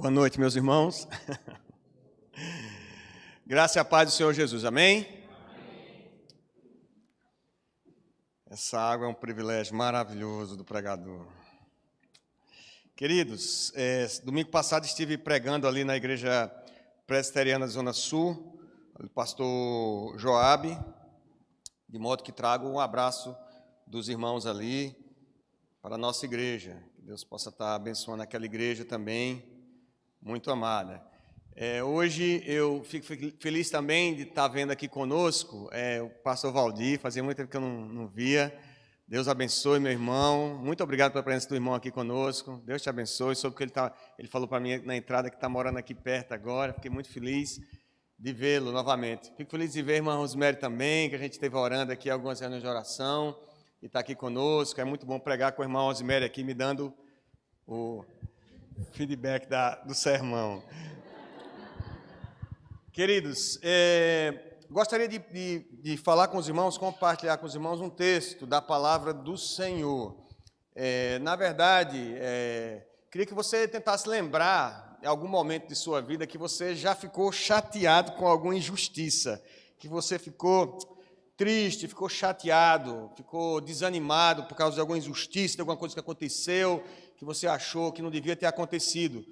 Boa noite, meus irmãos. Graça e a paz do Senhor Jesus, amém? Essa água é um privilégio maravilhoso do pregador. Queridos, domingo passado estive pregando ali na igreja presbiteriana da Zona Sul, o pastor Joabe, de modo que trago um abraço dos irmãos ali para a nossa igreja. Que Deus possa estar abençoando aquela igreja também, muito amada. Hoje eu fico feliz também de estar vendo aqui conosco o pastor Valdir, fazia muito tempo que eu não via. Deus abençoe, meu irmão. Muito obrigado pela presença do irmão aqui conosco. Deus te abençoe. Soube que ele falou para mim na entrada que está morando aqui perto agora. Fiquei muito feliz de vê-lo novamente. Fico feliz de ver a irmã Rosemary também, que a gente esteve orando aqui algumas reuniões de oração e está aqui conosco. É muito bom pregar com a irmã Rosemary aqui, me dando o feedback do sermão. Queridos, gostaria de falar com os irmãos, compartilhar com os irmãos um texto da palavra do Senhor. Na verdade, queria que você tentasse lembrar, em algum momento de sua vida, que você já ficou chateado com alguma injustiça, que você ficou triste, ficou chateado, ficou desanimado por causa de alguma injustiça, de alguma coisa que aconteceu, que você achou que não devia ter acontecido.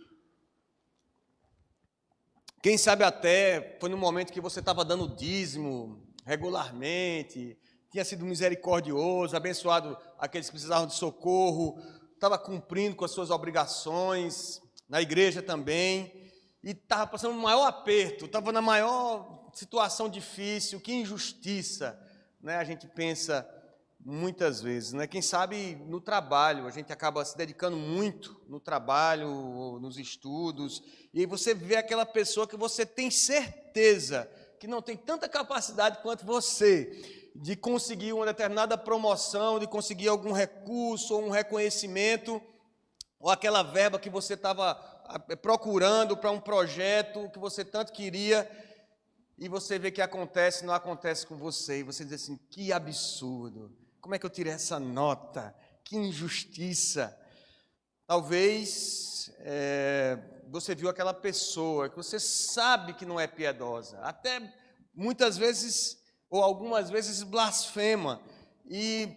Quem sabe até foi no momento que você estava dando dízimo regularmente, tinha sido misericordioso, abençoado aqueles que precisavam de socorro, estava cumprindo com as suas obrigações, na igreja também, e estava passando um maior aperto, estava na maior situação difícil, que injustiça, né? A gente pensa muitas vezes, né? Quem sabe no trabalho, a gente acaba se dedicando muito no trabalho, nos estudos, e aí você vê aquela pessoa que você tem certeza que não tem tanta capacidade quanto você de conseguir uma determinada promoção, de conseguir algum recurso ou um reconhecimento, ou aquela verba que você estava procurando para um projeto que você tanto queria, e você vê que acontece, não acontece com você, e você diz assim, que absurdo, como é que eu tirei essa nota? Que injustiça. Talvez você viu aquela pessoa que você sabe que não é piedosa, até muitas vezes, ou algumas vezes blasfema, e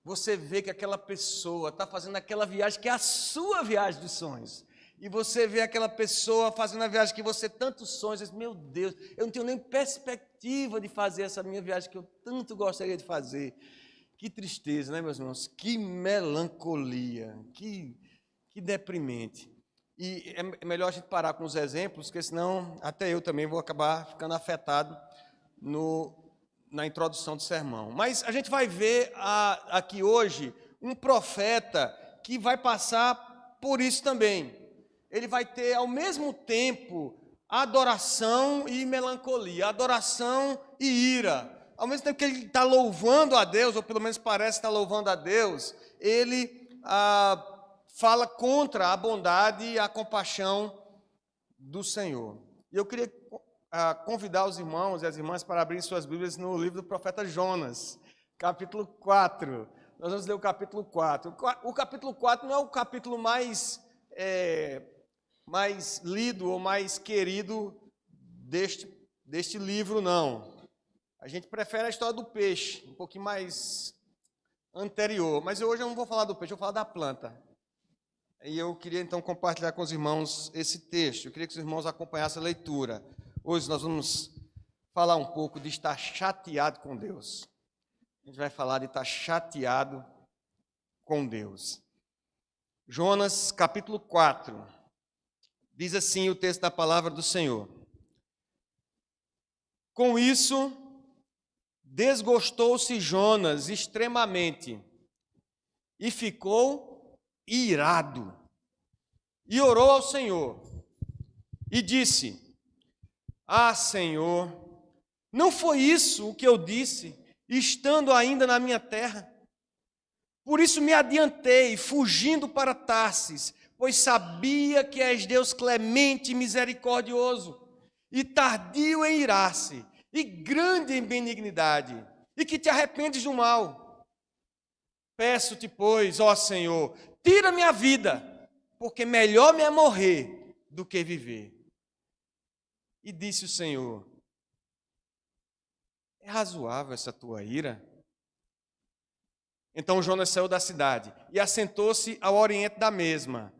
você vê que aquela pessoa está fazendo aquela viagem que é a sua viagem dos sonhos, e você vê aquela pessoa fazendo a viagem que você tanto sonha, e diz, meu Deus, eu não tenho nem perspectiva de fazer essa minha viagem que eu tanto gostaria de fazer. Que tristeza, né, meus irmãos? Que melancolia, que deprimente. E é melhor a gente parar com os exemplos, porque senão até eu também vou acabar ficando afetado na introdução do sermão. Mas a gente vai ver aqui hoje um profeta que vai passar por isso também. Ele vai ter ao mesmo tempo adoração e melancolia, adoração e ira. Ao mesmo tempo que ele está louvando a Deus, ou pelo menos parece estar louvando a Deus, ele fala contra a bondade e a compaixão do Senhor. E eu queria convidar os irmãos e as irmãs para abrir suas Bíblias no livro do profeta Jonas, capítulo 4. Nós vamos ler o capítulo 4. O capítulo 4 não é o capítulo mais lido ou mais querido deste livro, não. A gente prefere a história do peixe, um pouquinho mais anterior. Mas hoje eu não vou falar do peixe, eu vou falar da planta. E eu queria então compartilhar com os irmãos esse texto. Eu queria que os irmãos acompanhassem a leitura. Hoje nós vamos falar um pouco de estar chateado com Deus. A gente vai falar de estar chateado com Deus. Jonas, capítulo 4. Diz assim o texto da palavra do Senhor. Com isso, desgostou-se Jonas extremamente e ficou irado. E orou ao Senhor e disse, Senhor, não foi isso o que eu disse, estando ainda na minha terra? Por isso me adiantei, fugindo para Tarsis, pois sabia que és Deus clemente e misericordioso, e tardio em irar-se, e grande em benignidade, e que te arrependes do mal. Peço-te, pois, ó Senhor, tira minha vida, porque melhor me é morrer do que viver. E disse o Senhor: é razoável essa tua ira? Então Jonas saiu da cidade e assentou-se ao oriente da mesma.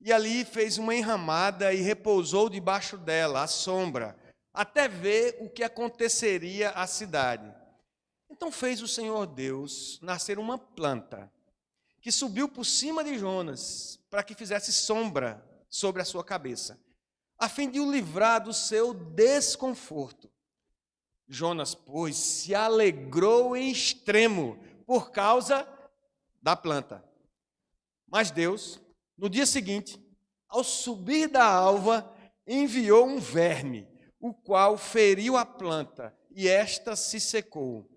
E ali fez uma enramada e repousou debaixo dela, à sombra, até ver o que aconteceria à cidade. Então fez o Senhor Deus nascer uma planta, que subiu por cima de Jonas, para que fizesse sombra sobre a sua cabeça, a fim de o livrar do seu desconforto. Jonas, pois, se alegrou em extremo por causa da planta. Mas Deus, no dia seguinte, ao subir da alva, enviou um verme, o qual feriu a planta, e esta se secou.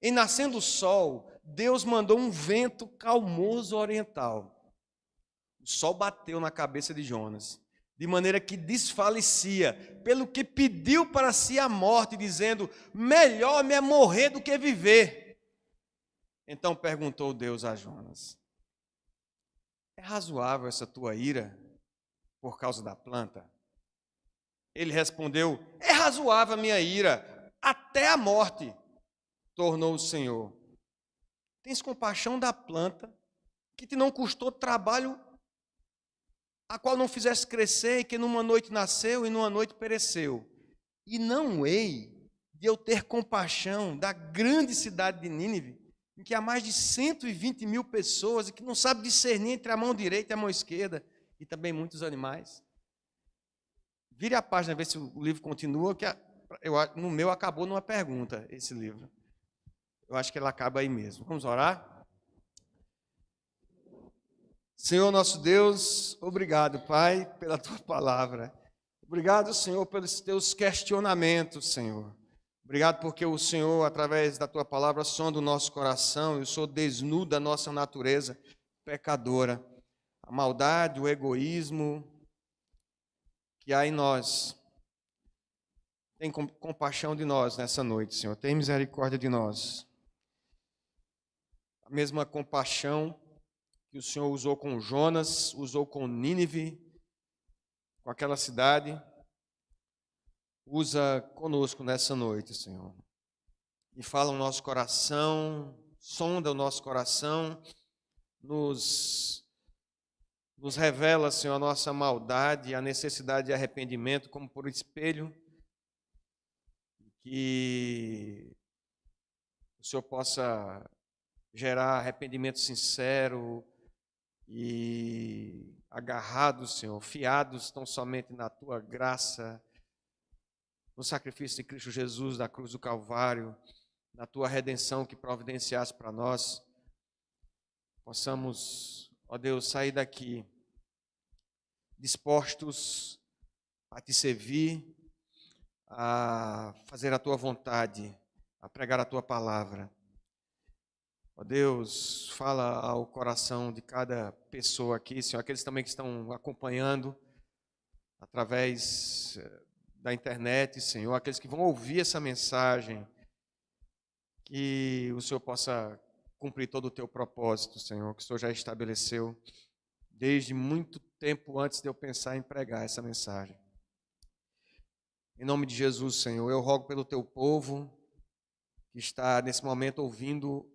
Em nascendo o sol, Deus mandou um vento calmoso oriental. O sol bateu na cabeça de Jonas, de maneira que desfalecia, pelo que pediu para si a morte, dizendo: melhor me é morrer do que viver. Então perguntou Deus a Jonas: é razoável essa tua ira por causa da planta? Ele respondeu: é razoável a minha ira, até a morte. Tornou o Senhor: tens compaixão da planta, que te não custou trabalho, a qual não fizeste crescer, e que numa noite nasceu e numa noite pereceu. E não hei de eu ter compaixão da grande cidade de Nínive, em que há mais de 120 mil pessoas, e que não sabe discernir entre a mão direita e a mão esquerda, e também muitos animais. Vire a página, ver se o livro continua, que no meu acabou numa pergunta, esse livro. Eu acho que ele acaba aí mesmo. Vamos orar? Senhor nosso Deus, obrigado, Pai, pela Tua palavra. Obrigado, Senhor, pelos Teus questionamentos, Senhor. Obrigado porque o Senhor, através da Tua palavra, sonda o nosso coração e o Senhor desnuda a nossa natureza pecadora. A maldade, o egoísmo que há em nós. Tem compaixão de nós nessa noite, Senhor. Tem misericórdia de nós. A mesma compaixão que o Senhor usou com Jonas, usou com Nínive, com aquela cidade, usa conosco nessa noite, Senhor. E fala o nosso coração, sonda o nosso coração, nos revela, Senhor, a nossa maldade, a necessidade de arrependimento, como por espelho, que o Senhor possa gerar arrependimento sincero e agarrados, Senhor, fiados tão somente na Tua graça, no sacrifício de Cristo Jesus, da cruz do Calvário, na Tua redenção que providenciaste para nós, possamos, ó Deus, sair daqui dispostos a Te servir, a fazer a Tua vontade, a pregar a Tua palavra. Ó Deus, fala ao coração de cada pessoa aqui, Senhor, aqueles também que estão acompanhando através da internet, Senhor, aqueles que vão ouvir essa mensagem, que o Senhor possa cumprir todo o Teu propósito, Senhor, que o Senhor já estabeleceu desde muito tempo antes de eu pensar em pregar essa mensagem. Em nome de Jesus, Senhor, eu rogo pelo Teu povo que está nesse momento ouvindo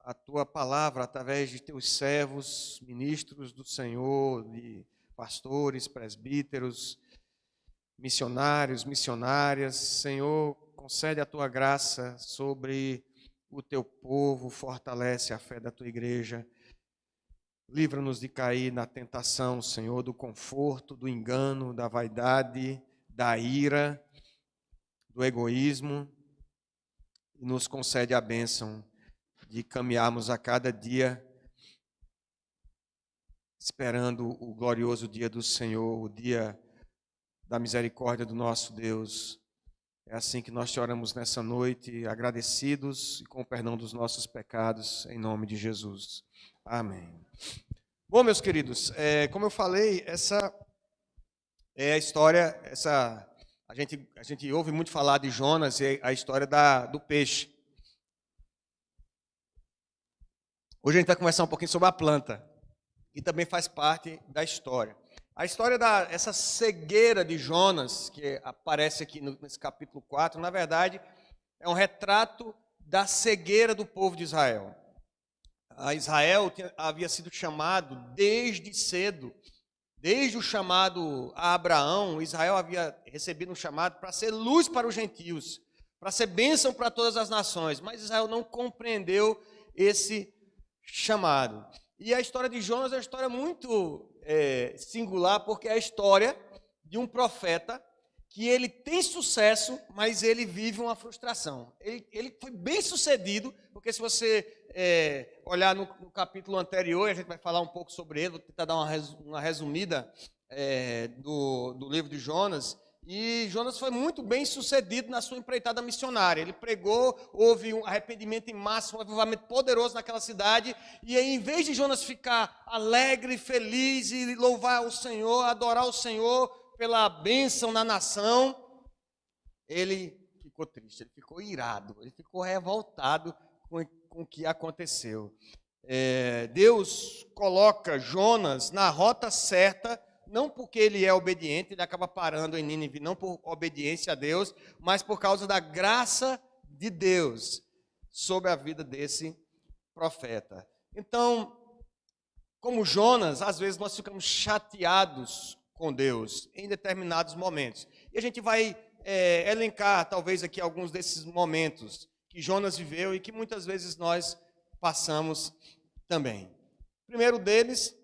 a Tua palavra através de Teus servos, ministros do Senhor, de pastores, presbíteros, missionários, missionárias. Senhor, concede a Tua graça sobre o Teu povo, fortalece a fé da Tua igreja. Livra-nos de cair na tentação, Senhor, do conforto, do engano, da vaidade, da ira, do egoísmo. E nos concede a bênção de caminharmos a cada dia esperando o glorioso dia do Senhor, o dia da misericórdia do nosso Deus. É assim que nós te oramos nessa noite, agradecidos e com o perdão dos nossos pecados, em nome de Jesus. Amém. Bom, meus queridos, como eu falei, essa é a história, a gente ouve muito falar de Jonas, e a história do peixe. Hoje a gente vai conversar um pouquinho sobre a planta, que também faz parte da história. A história essa cegueira de Jonas, que aparece aqui nesse capítulo 4, na verdade, é um retrato da cegueira do povo de Israel. Israel havia sido chamado desde cedo, desde o chamado a Abraão, Israel havia recebido um chamado para ser luz para os gentios, para ser bênção para todas as nações, mas Israel não compreendeu esse chamado. E a história de Jonas é uma história muito singular, porque é a história de um profeta que ele tem sucesso, mas ele vive uma frustração. Ele foi bem sucedido, porque se você olhar no capítulo anterior, a gente vai falar um pouco sobre ele, vou tentar dar uma resumida do livro de Jonas. E Jonas foi muito bem sucedido na sua empreitada missionária. Ele pregou, houve um arrependimento em massa, um avivamento poderoso naquela cidade. E aí, em vez de Jonas ficar alegre, feliz e louvar o Senhor, adorar o Senhor pela bênção na nação, ele ficou triste, ele ficou irado, ele ficou revoltado com o que aconteceu. Deus coloca Jonas na rota certa, não porque ele é obediente, ele acaba parando em Nínive, não por obediência a Deus, mas por causa da graça de Deus sobre a vida desse profeta. Então, como Jonas, às vezes nós ficamos chateados com Deus em determinados momentos. E a gente vai elencar, talvez, aqui alguns desses momentos que Jonas viveu e que muitas vezes nós passamos também. O primeiro deles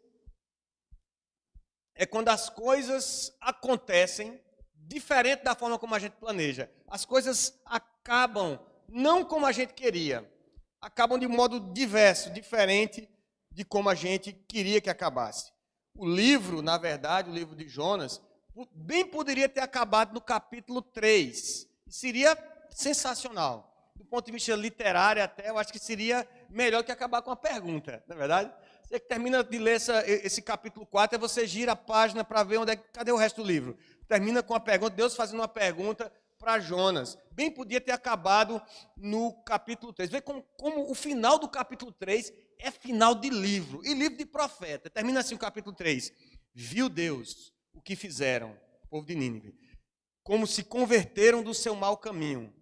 é quando as coisas acontecem diferente da forma como a gente planeja. As coisas acabam não como a gente queria, acabam de um modo diverso, diferente de como a gente queria que acabasse. O livro, na verdade, o livro de Jonas, bem poderia ter acabado no capítulo 3. Seria sensacional. Do ponto de vista literário até, eu acho que seria melhor que acabar com uma pergunta, não é verdade? Você termina de ler esse capítulo 4, aí você gira a página para ver cadê o resto do livro. Termina com uma pergunta, Deus fazendo uma pergunta para Jonas. Bem podia ter acabado no capítulo 3. Vê como o final do capítulo 3 é final de livro, e livro de profeta. Termina assim o capítulo 3. Viu Deus o que fizeram, o povo de Nínive, como se converteram do seu mau caminho,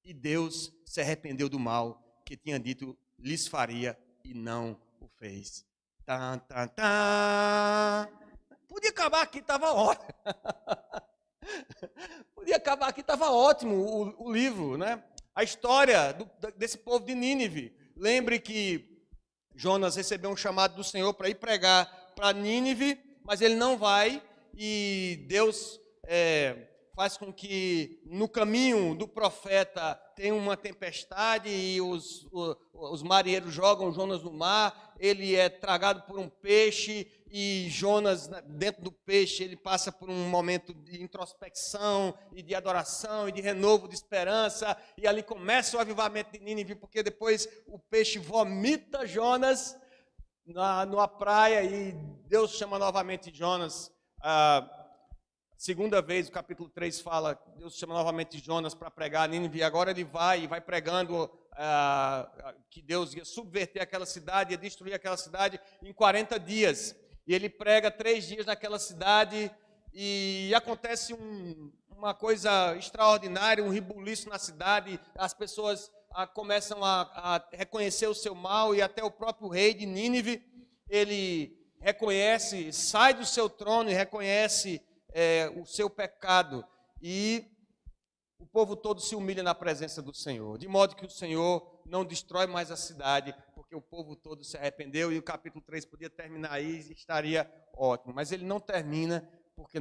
e Deus se arrependeu do mal que tinha dito lhes faria e não o fez. Tá, tá, tá. Podia acabar aqui, estava ótimo. Podia acabar aqui, estava ótimo o livro, né? A história desse povo de Nínive. Lembre que Jonas recebeu um chamado do Senhor para ir pregar para Nínive, mas ele não vai, e Deus faz com que no caminho do profeta tenha uma tempestade e os marinheiros jogam Jonas no mar, ele é tragado por um peixe e Jonas, dentro do peixe, ele passa por um momento de introspecção e de adoração e de renovo de esperança, e ali começa o avivamento de Nínive, porque depois o peixe vomita Jonas numa praia e Deus chama novamente Jonas. Segunda vez, o capítulo 3 fala, Deus chama novamente Jonas para pregar a Nínive, e agora ele vai pregando que Deus ia subverter aquela cidade, ia destruir aquela cidade em 40 dias. E ele prega 3 dias naquela cidade e acontece uma coisa extraordinária, um rebuliço na cidade, as pessoas começam a reconhecer o seu mal, e até o próprio rei de Nínive, ele reconhece, sai do seu trono e reconhece o seu pecado, e o povo todo se humilha na presença do Senhor, de modo que o Senhor não destrói mais a cidade, porque o povo todo se arrependeu, e o capítulo 3 podia terminar aí e estaria ótimo, mas ele não termina, porque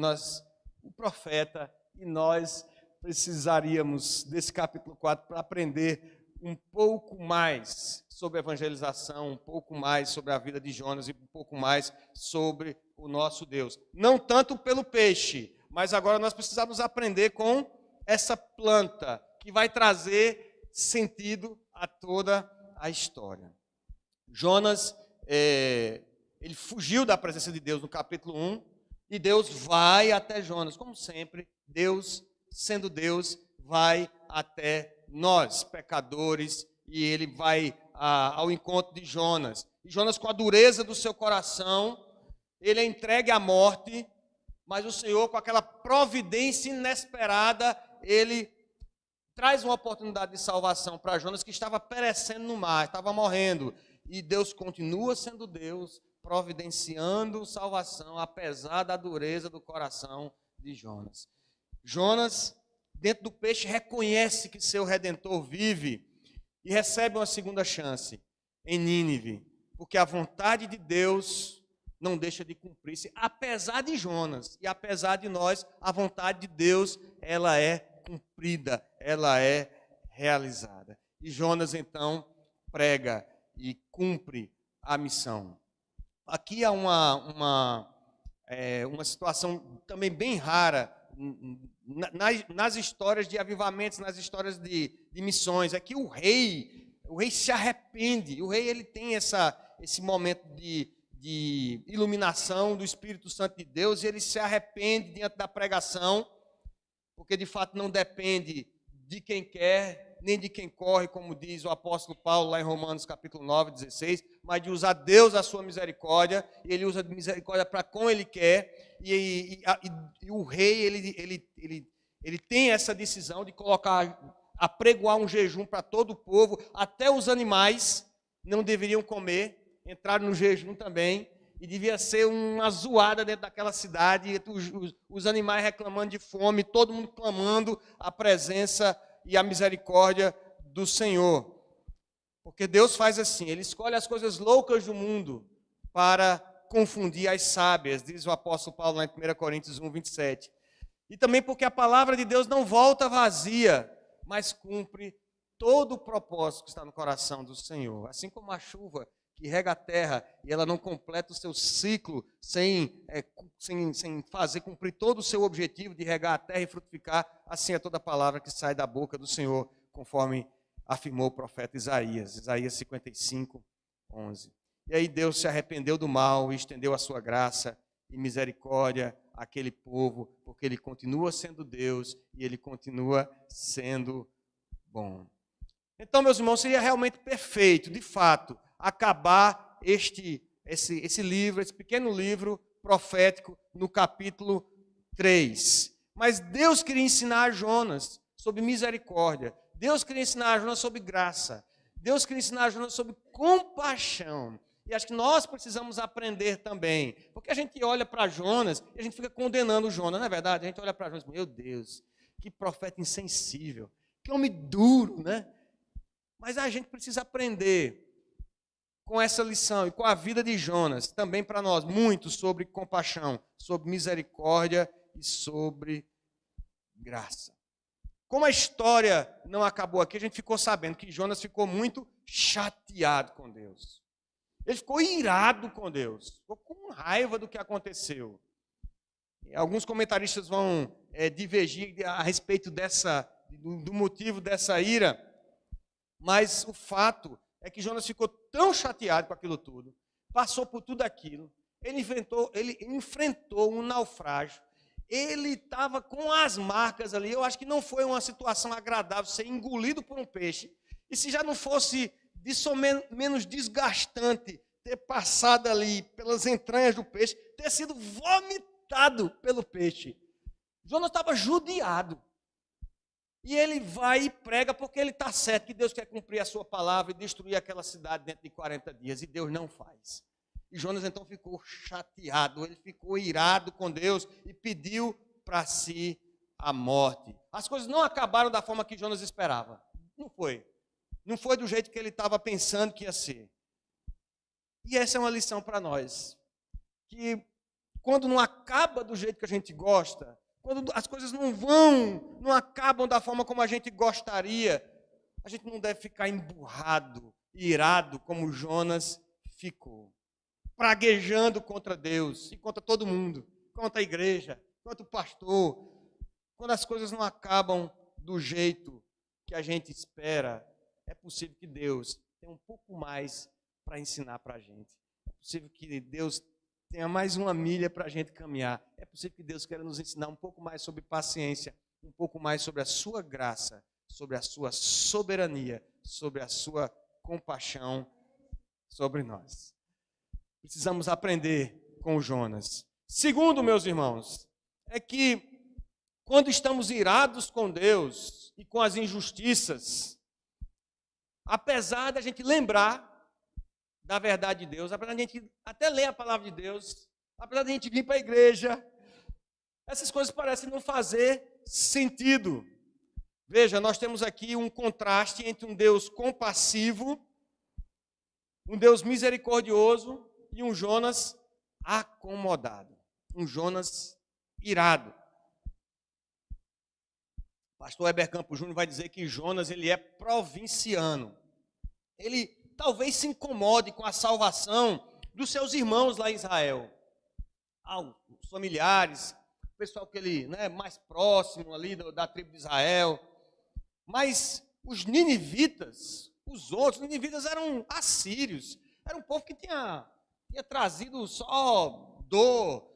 o profeta e nós precisaríamos desse capítulo 4 para aprender um pouco mais sobre evangelização, um pouco mais sobre a vida de Jonas e um pouco mais sobre o nosso Deus. Não tanto pelo peixe, mas agora nós precisamos aprender com essa planta que vai trazer sentido a toda a história. Jonas, ele fugiu da presença de Deus no capítulo 1, e Deus vai até Jonas. Como sempre, Deus, sendo Deus, vai até nós, pecadores, e ele vai ao encontro de Jonas. E Jonas, com a dureza do seu coração, ele é entregue à morte, mas o Senhor, com aquela providência inesperada, ele traz uma oportunidade de salvação para Jonas, que estava perecendo no mar, estava morrendo. E Deus continua sendo Deus, providenciando salvação, apesar da dureza do coração de Jonas. Jonas, dentro do peixe, reconhece que seu Redentor vive e recebe uma segunda chance em Nínive, porque a vontade de Deus não deixa de cumprir-se, apesar de Jonas e apesar de nós, a vontade de Deus, ela é cumprida, ela é realizada. E Jonas, então, prega e cumpre a missão. Aqui há uma situação também bem rara nas histórias de avivamentos, nas histórias de missões. É que o rei se arrepende, o rei ele tem esse momento de iluminação do Espírito Santo de Deus, e ele se arrepende diante da pregação, porque de fato não depende de quem quer, nem de quem corre, como diz o apóstolo Paulo lá em Romanos capítulo 9, 16, mas de usar Deus a sua misericórdia, e ele usa misericórdia para como ele quer, e o rei, ele tem essa decisão de apregoar um jejum para todo o povo, até os animais não deveriam comer, entraram no jejum também, e devia ser uma zoada dentro daquela cidade, os animais reclamando de fome, todo mundo clamando a presença e a misericórdia do Senhor. Porque Deus faz assim, Ele escolhe as coisas loucas do mundo para confundir as sábias, diz o apóstolo Paulo lá em 1 Coríntios 1, 27. E também porque a palavra de Deus não volta vazia, mas cumpre todo o propósito que está no coração do Senhor. Assim como a chuva que rega a terra e ela não completa o seu ciclo sem fazer cumprir todo o seu objetivo de regar a terra e frutificar, assim é toda a palavra que sai da boca do Senhor, conforme afirmou o profeta Isaías 55, 11. E aí Deus se arrependeu do mal e estendeu a sua graça e misericórdia àquele povo, porque Ele continua sendo Deus e Ele continua sendo bom. Então, meus irmãos, seria realmente perfeito, de fato, acabar esse livro, esse pequeno livro profético no capítulo 3. Mas Deus queria ensinar a Jonas sobre misericórdia. Deus queria ensinar a Jonas sobre graça. Deus queria ensinar a Jonas sobre compaixão. E acho que nós precisamos aprender também. Porque a gente olha para Jonas e a gente fica condenando Jonas, não é verdade? A gente olha para Jonas e diz, meu Deus, que profeta insensível, que homem duro, né? Mas a gente precisa aprender com essa lição e com a vida de Jonas, também para nós, muito sobre compaixão, sobre misericórdia e sobre graça. Como a história não acabou aqui, a gente ficou sabendo que Jonas ficou muito chateado com Deus. Ele ficou irado com Deus, ficou com raiva do que aconteceu. E alguns comentaristas vão divergir a respeito do motivo dessa ira, mas o fato é que Jonas ficou tão chateado com aquilo tudo, passou por tudo aquilo, ele enfrentou um naufrágio, ele estava com as marcas ali. Eu acho que não foi uma situação agradável ser engolido por um peixe, e se já não fosse menos desgastante ter passado ali pelas entranhas do peixe, ter sido vomitado pelo peixe. Jonas estava judiado. E ele vai e prega porque ele está certo que Deus quer cumprir a sua palavra e destruir aquela cidade dentro de 40 dias. E Deus não faz. E Jonas então ficou chateado, ele ficou irado com Deus e pediu para si a morte. As coisas não acabaram da forma que Jonas esperava. Não foi. Não foi do jeito que ele estava pensando que ia ser. E essa é uma lição para nós. Que quando não acaba do jeito que a gente gosta, quando as coisas não acabam da forma como a gente gostaria, a gente não deve ficar emburrado, irado, como Jonas ficou, praguejando contra Deus e contra todo mundo, contra a igreja, contra o pastor. Quando as coisas não acabam do jeito que a gente espera, é possível que Deus tenha um pouco mais para ensinar para a gente. É possível que Deus tenha mais uma milha para a gente caminhar. É possível que Deus queira nos ensinar um pouco mais sobre paciência, um pouco mais sobre a sua graça, sobre a sua soberania, sobre a sua compaixão sobre nós. Precisamos aprender com Jonas. Segundo, meus irmãos, é que quando estamos irados com Deus e com as injustiças, apesar da gente lembrar da verdade de Deus, apesar da gente até ler a palavra de Deus, apesar da gente vir para a igreja, essas coisas parecem não fazer sentido. Veja, nós temos aqui um contraste entre um Deus compassivo, um Deus misericordioso e um Jonas acomodado, um Jonas irado. Pastor Heber Campos Júnior vai dizer que Jonas ele é provinciano. Ele talvez se incomode com a salvação dos seus irmãos lá em Israel. Os familiares, o pessoal que ele, mais próximo ali da tribo de Israel. Mas os ninivitas, os ninivitas eram assírios. Era um povo que tinha trazido só dor,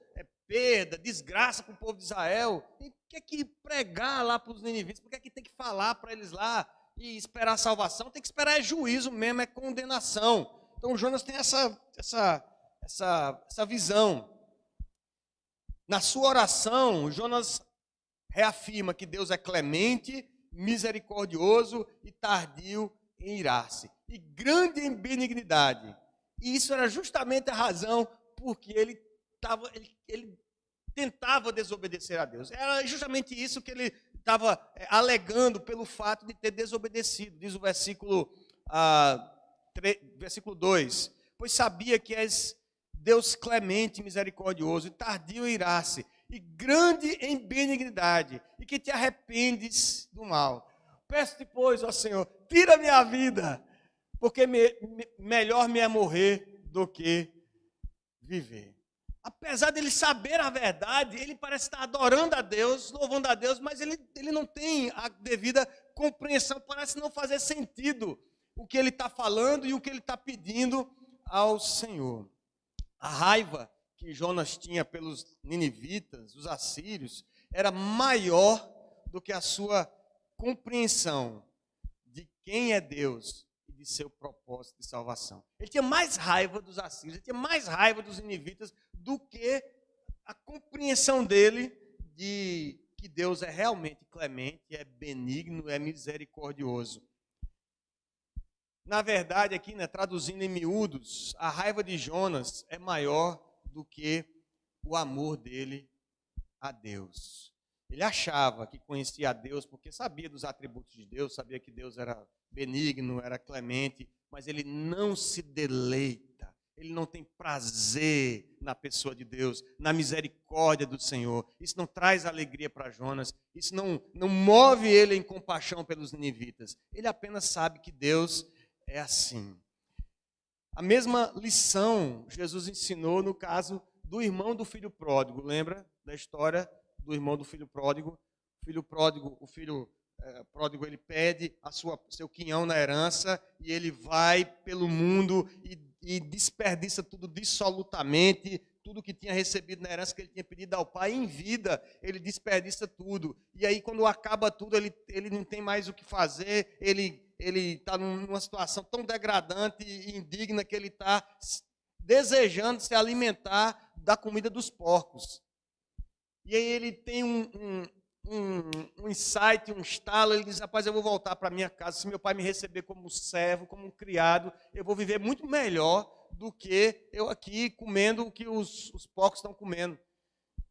perda, desgraça para o povo de Israel. E que é que pregar lá para os ninivitas? Por que é que tem que falar para eles lá e esperar a salvação? Tem que esperar juízo mesmo, é condenação. Então Jonas tem essa visão. Na sua oração, Jonas reafirma que Deus é clemente, misericordioso e tardio em irar-se, e grande em benignidade. E isso era justamente a razão porque ele tentava desobedecer a Deus. Era justamente isso que ele estava alegando pelo fato de ter desobedecido. Diz o versículo 2. Pois sabia que és Deus clemente e misericordioso, e tardio em irar-se, e grande em benignidade, e que te arrependes do mal. Peço-te, pois, ó Senhor, tira minha vida, porque melhor me é morrer do que viver. Apesar dele saber a verdade, ele parece estar adorando a Deus, louvando a Deus, mas ele não tem a devida compreensão, parece não fazer sentido o que ele está falando e o que ele está pedindo ao Senhor. A raiva que Jonas tinha pelos ninivitas, os assírios, era maior do que a sua compreensão de quem é Deus e de seu propósito de salvação. Ele tinha mais raiva dos assírios, ele tinha mais raiva dos ninivitas do que a compreensão dele de que Deus é realmente clemente, é benigno, é misericordioso. Na verdade, aqui, traduzindo em miúdos, a raiva de Jonas é maior do que o amor dele a Deus. Ele achava que conhecia a Deus porque sabia dos atributos de Deus, sabia que Deus era benigno, era clemente, mas ele não se deleita, ele não tem prazer na pessoa de Deus, na misericórdia do Senhor. Isso não traz alegria para Jonas, isso não move ele em compaixão pelos ninivitas. Ele apenas sabe que Deus é assim. A mesma lição Jesus ensinou no caso do irmão do filho pródigo. Lembra da história do irmão do filho pródigo? O filho pródigo, ele pede seu quinhão na herança e ele vai pelo mundo e desperdiça tudo dissolutamente, tudo que tinha recebido na herança que ele tinha pedido ao pai em vida, ele desperdiça tudo. E aí quando acaba tudo, ele não tem mais o que fazer, ele está numa situação tão degradante e indigna que ele está desejando se alimentar da comida dos porcos. E aí ele tem um insight, um estalo, ele diz, rapaz, eu vou voltar para minha casa, se meu pai me receber como servo, como um criado, eu vou viver muito melhor do que eu aqui comendo o que os porcos estão comendo.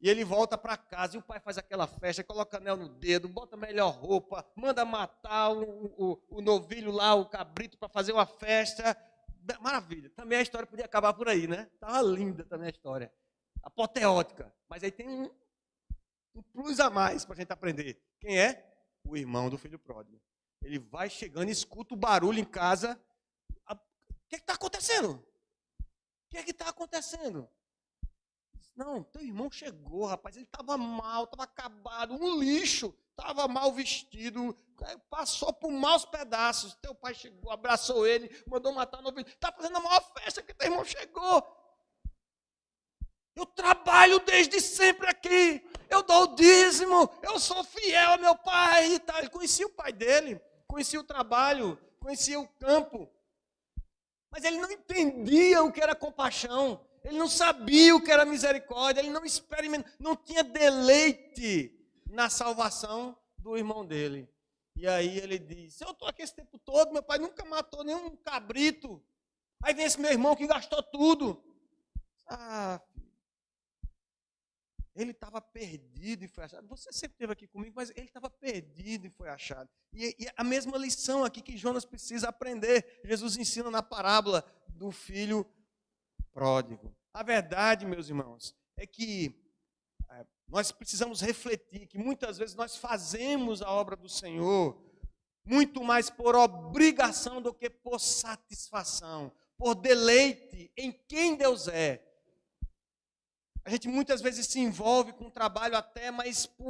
E ele volta para casa, e o pai faz aquela festa, coloca anel no dedo, bota a melhor roupa, manda matar o novilho lá, o cabrito, para fazer uma festa. Maravilha. Também a história podia acabar por aí, né? Estava linda também a história. Apoteótica. Mas aí tem um plus a mais para a gente aprender. Quem é? O irmão do filho pródigo. Ele vai chegando, escuta o barulho em casa. O que está acontecendo? O que está acontecendo? Não, teu irmão chegou, rapaz, ele estava mal, estava acabado, um lixo, estava mal vestido, passou por maus pedaços. Teu pai chegou, abraçou ele, mandou matar o novilho. Está fazendo a maior festa que teu irmão chegou. Eu trabalho desde sempre aqui, eu dou o dízimo, eu sou fiel ao meu pai e tal. Ele conhecia o pai dele, conhecia o trabalho, conhecia o campo, mas ele não entendia o que era compaixão. Ele não sabia o que era misericórdia, ele não experimentou, não tinha deleite na salvação do irmão dele. E aí ele diz: eu estou aqui esse tempo todo, meu pai nunca matou nenhum cabrito. Aí vem esse meu irmão que gastou tudo. Ele estava perdido e foi achado. Você sempre esteve aqui comigo, mas ele estava perdido e foi achado. E a mesma lição aqui que Jonas precisa aprender, Jesus ensina na parábola do filho pródigo. A verdade, meus irmãos, é que nós precisamos refletir que muitas vezes nós fazemos a obra do Senhor muito mais por obrigação do que por satisfação, por deleite em quem Deus é. A gente muitas vezes se envolve com o trabalho até, mas por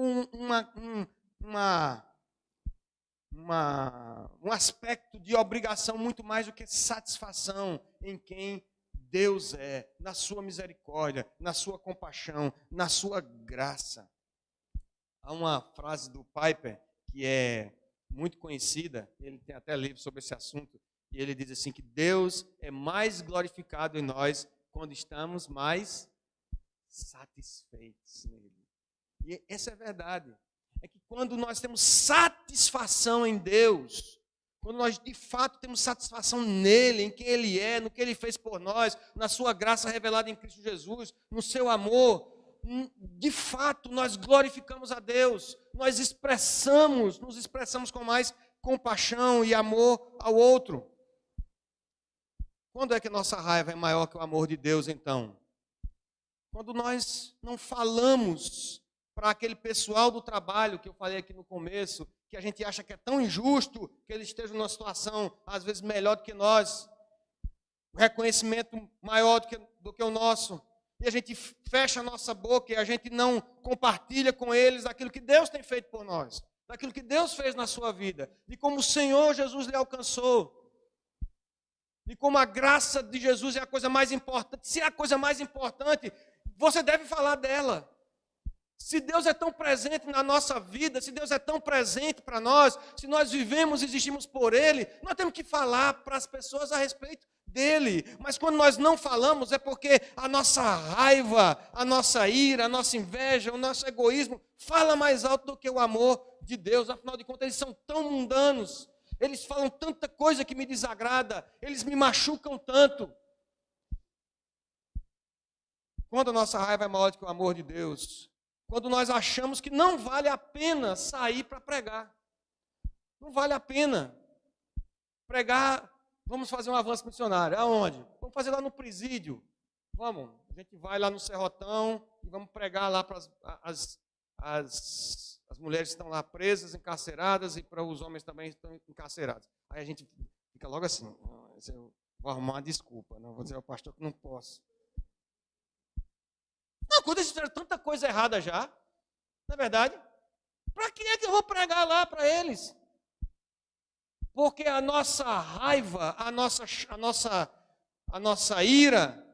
um aspecto de obrigação muito mais do que satisfação em quem Deus é, na sua misericórdia, na sua compaixão, na sua graça. Há uma frase do Piper que é muito conhecida, ele tem até livro sobre esse assunto, e ele diz assim que Deus é mais glorificado em nós quando estamos mais satisfeitos nele. E essa é a verdade. É que quando nós temos satisfação em Deus, quando nós de fato temos satisfação nele, em quem ele é, no que ele fez por nós, na sua graça revelada em Cristo Jesus, no seu amor, de fato nós glorificamos a Deus, nós nos expressamos com mais compaixão e amor ao outro. Quando é que a nossa raiva é maior que o amor de Deus, então? Quando nós não falamos para aquele pessoal do trabalho que eu falei aqui no começo, que a gente acha que é tão injusto que eles estejam numa situação, às vezes, melhor do que nós, um reconhecimento maior do que o nosso, e a gente fecha a nossa boca e a gente não compartilha com eles aquilo que Deus tem feito por nós, daquilo que Deus fez na sua vida, de como o Senhor Jesus lhe alcançou, de como a graça de Jesus é a coisa mais importante. Se é a coisa mais importante, você deve falar dela. Se Deus é tão presente na nossa vida, se Deus é tão presente para nós, se nós vivemos e existimos por Ele, nós temos que falar para as pessoas a respeito dele. Mas quando nós não falamos é porque a nossa raiva, a nossa ira, a nossa inveja, o nosso egoísmo fala mais alto do que o amor de Deus. Afinal de contas, eles são tão mundanos, eles falam tanta coisa que me desagrada, eles me machucam tanto. Quando a nossa raiva é maior do que o amor de Deus, quando nós achamos que não vale a pena sair para pregar, não vale a pena pregar, vamos fazer um avanço missionário, aonde? Vamos fazer lá no presídio, vamos, a gente vai lá no Serrotão e vamos pregar lá para as mulheres que estão lá presas, encarceradas, e para os homens também que estão encarcerados. Aí a gente fica logo assim, eu vou arrumar uma desculpa, não vou dizer ao pastor que não posso. Não, quando eles fizeram tanta coisa errada já, não é verdade? Para que é que eu vou pregar lá para eles? Porque a nossa raiva, a nossa ira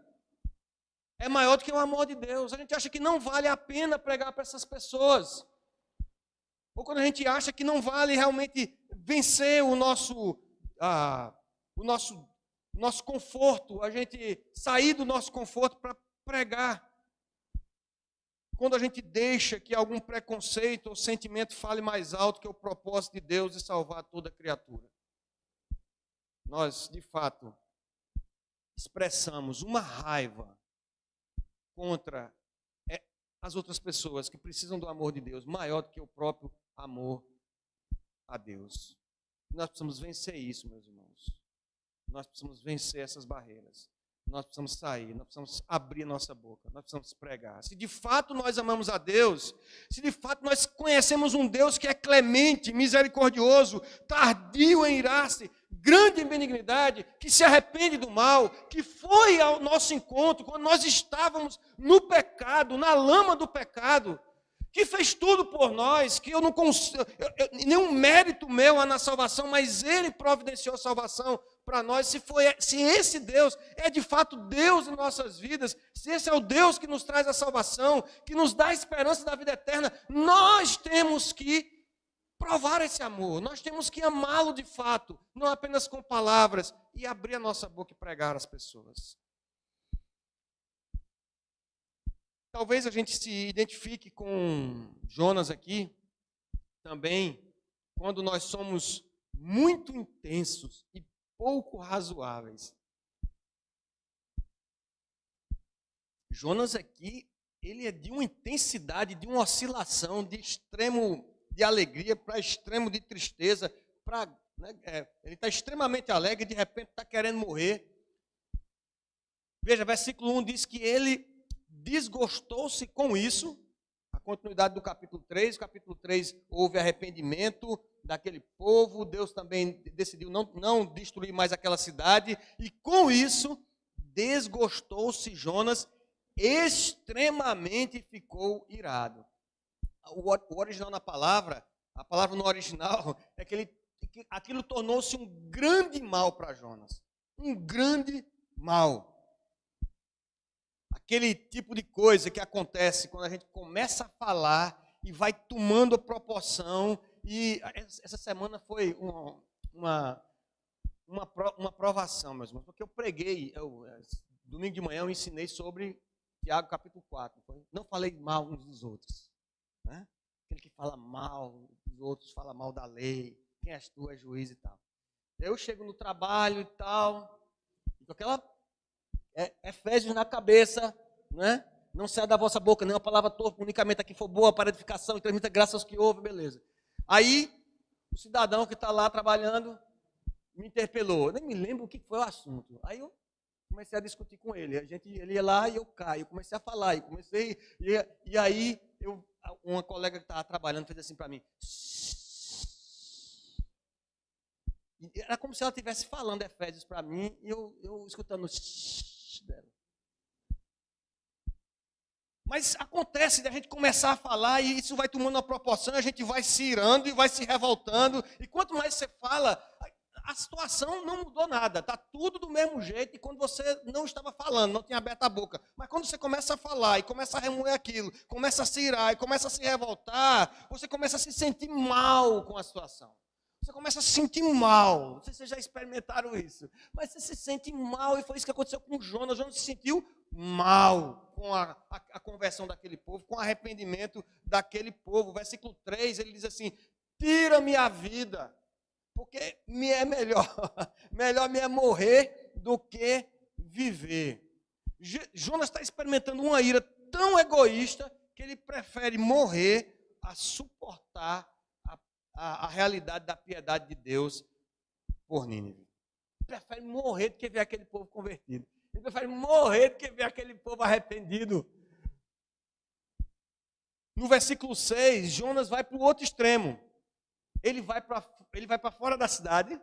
é maior do que o amor de Deus. A gente acha que não vale a pena pregar para essas pessoas. Ou quando a gente acha que não vale realmente vencer o nosso conforto, a gente sair do nosso conforto para pregar. Quando a gente deixa que algum preconceito ou sentimento fale mais alto que o propósito de Deus de salvar toda criatura. Nós, de fato, expressamos uma raiva contra as outras pessoas que precisam do amor de Deus, maior do que o próprio amor a Deus. Nós precisamos vencer isso, meus irmãos. Nós precisamos vencer essas barreiras. Nós precisamos sair, nós precisamos abrir nossa boca, nós precisamos pregar. Se de fato nós amamos a Deus, se de fato nós conhecemos um Deus que é clemente, misericordioso, tardio em irar-se, grande em benignidade, que se arrepende do mal, que foi ao nosso encontro quando nós estávamos no pecado, na lama do pecado, que fez tudo por nós, que eu não consigo, nenhum mérito meu há na salvação, mas Ele providenciou a salvação para nós. Se esse Deus é de fato Deus em nossas vidas, se esse é o Deus que nos traz a salvação, que nos dá a esperança da vida eterna, nós temos que provar esse amor, nós temos que amá-lo de fato, não apenas com palavras, e abrir a nossa boca e pregar às pessoas. talvez a gente se identifique com Jonas aqui também, quando nós somos muito intensos e pouco razoáveis. Jonas aqui, ele é de uma intensidade, de uma oscilação, de extremo de alegria para extremo de tristeza, ele está extremamente alegre e de repente está querendo morrer. Veja, versículo 1 diz que ele desgostou-se com isso, a continuidade do capítulo 3. Capítulo 3 houve arrependimento daquele povo, Deus também decidiu não destruir mais aquela cidade, e com isso desgostou-se Jonas extremamente, ficou irado. O original a palavra no original é que aquilo tornou-se um grande mal para Jonas. Um grande mal. Aquele tipo de coisa que acontece quando a gente começa a falar e vai tomando proporção. E essa semana foi uma provação, meus irmãos, porque eu preguei, domingo de manhã eu ensinei sobre Tiago capítulo 4. Não falei mal uns dos outros. Né? Aquele que fala mal dos outros, fala mal da lei, quem és tu, é juiz e tal. Eu chego no trabalho e tal, com aquela Efésios na cabeça, né? Não sai da vossa boca nenhuma palavra torpe, unicamente a que for boa para edificação e transmita graças aos que ouvem, beleza. Aí, o cidadão que está lá trabalhando me interpelou. Eu nem me lembro o que foi o assunto. Aí eu comecei a discutir com ele. Ele ia lá e eu caio. Eu comecei a falar. E aí, uma colega que estava trabalhando fez assim para mim. Era como se ela estivesse falando Efésios para mim e eu escutando o dela. Mas acontece de a gente começar a falar e isso vai tomando uma proporção, a gente vai se irando e vai se revoltando. E quanto mais você fala, a situação não mudou nada. Está tudo do mesmo jeito e quando você não estava falando, não tinha aberto a boca. Mas quando você começa a falar e começa a remoer aquilo, começa a se irar e começa a se revoltar, você começa a se sentir mal com a situação. Você começa a se sentir mal. Não sei se vocês já experimentaram isso. Mas você se sente mal e foi isso que aconteceu com Jonas. Jonas se sentiu mal com a conversão daquele povo, com o arrependimento daquele povo. Versículo 3, ele diz assim, tira-me a vida, porque me é melhor me é morrer do que viver. Jonas está experimentando uma ira tão egoísta que ele prefere morrer a suportar a realidade da piedade de Deus por Nínive. Ele prefere morrer do que ver aquele povo convertido. Ele prefere morrer do que ver aquele povo arrependido. No versículo 6, Jonas vai para o outro extremo. Ele vai para fora da cidade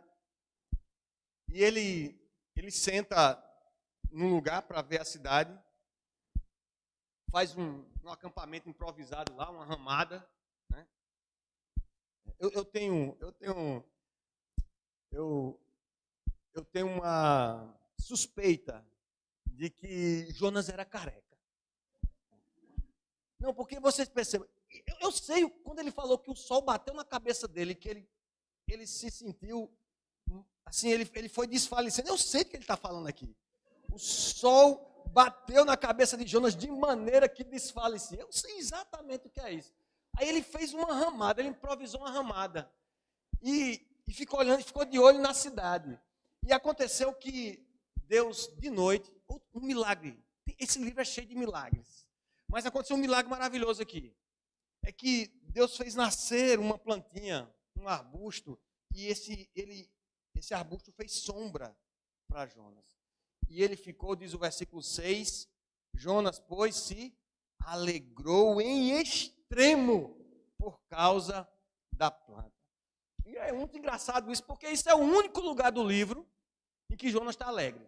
e ele senta num lugar para ver a cidade, faz um acampamento improvisado lá, uma ramada, né? Eu tenho uma suspeita de que Jonas era careca. Não, porque vocês percebem, eu sei quando ele falou que o sol bateu na cabeça dele, que ele se sentiu, assim, ele foi desfalecendo. Eu sei do que ele está falando aqui. O sol bateu na cabeça de Jonas de maneira que desfalecia. Eu sei exatamente o que é isso. Aí ele fez uma ramada, ele improvisou uma ramada. E ficou olhando, ficou de olho na cidade. E aconteceu que Deus, de noite, um milagre. Esse livro é cheio de milagres. Mas aconteceu um milagre maravilhoso aqui. É que Deus fez nascer uma plantinha, um arbusto, e esse arbusto fez sombra para Jonas. E ele ficou, diz o versículo 6, Jonas, pois, se alegrou em extremo por causa da planta. E é muito engraçado isso, porque isso é o único lugar do livro em que Jonas está alegre.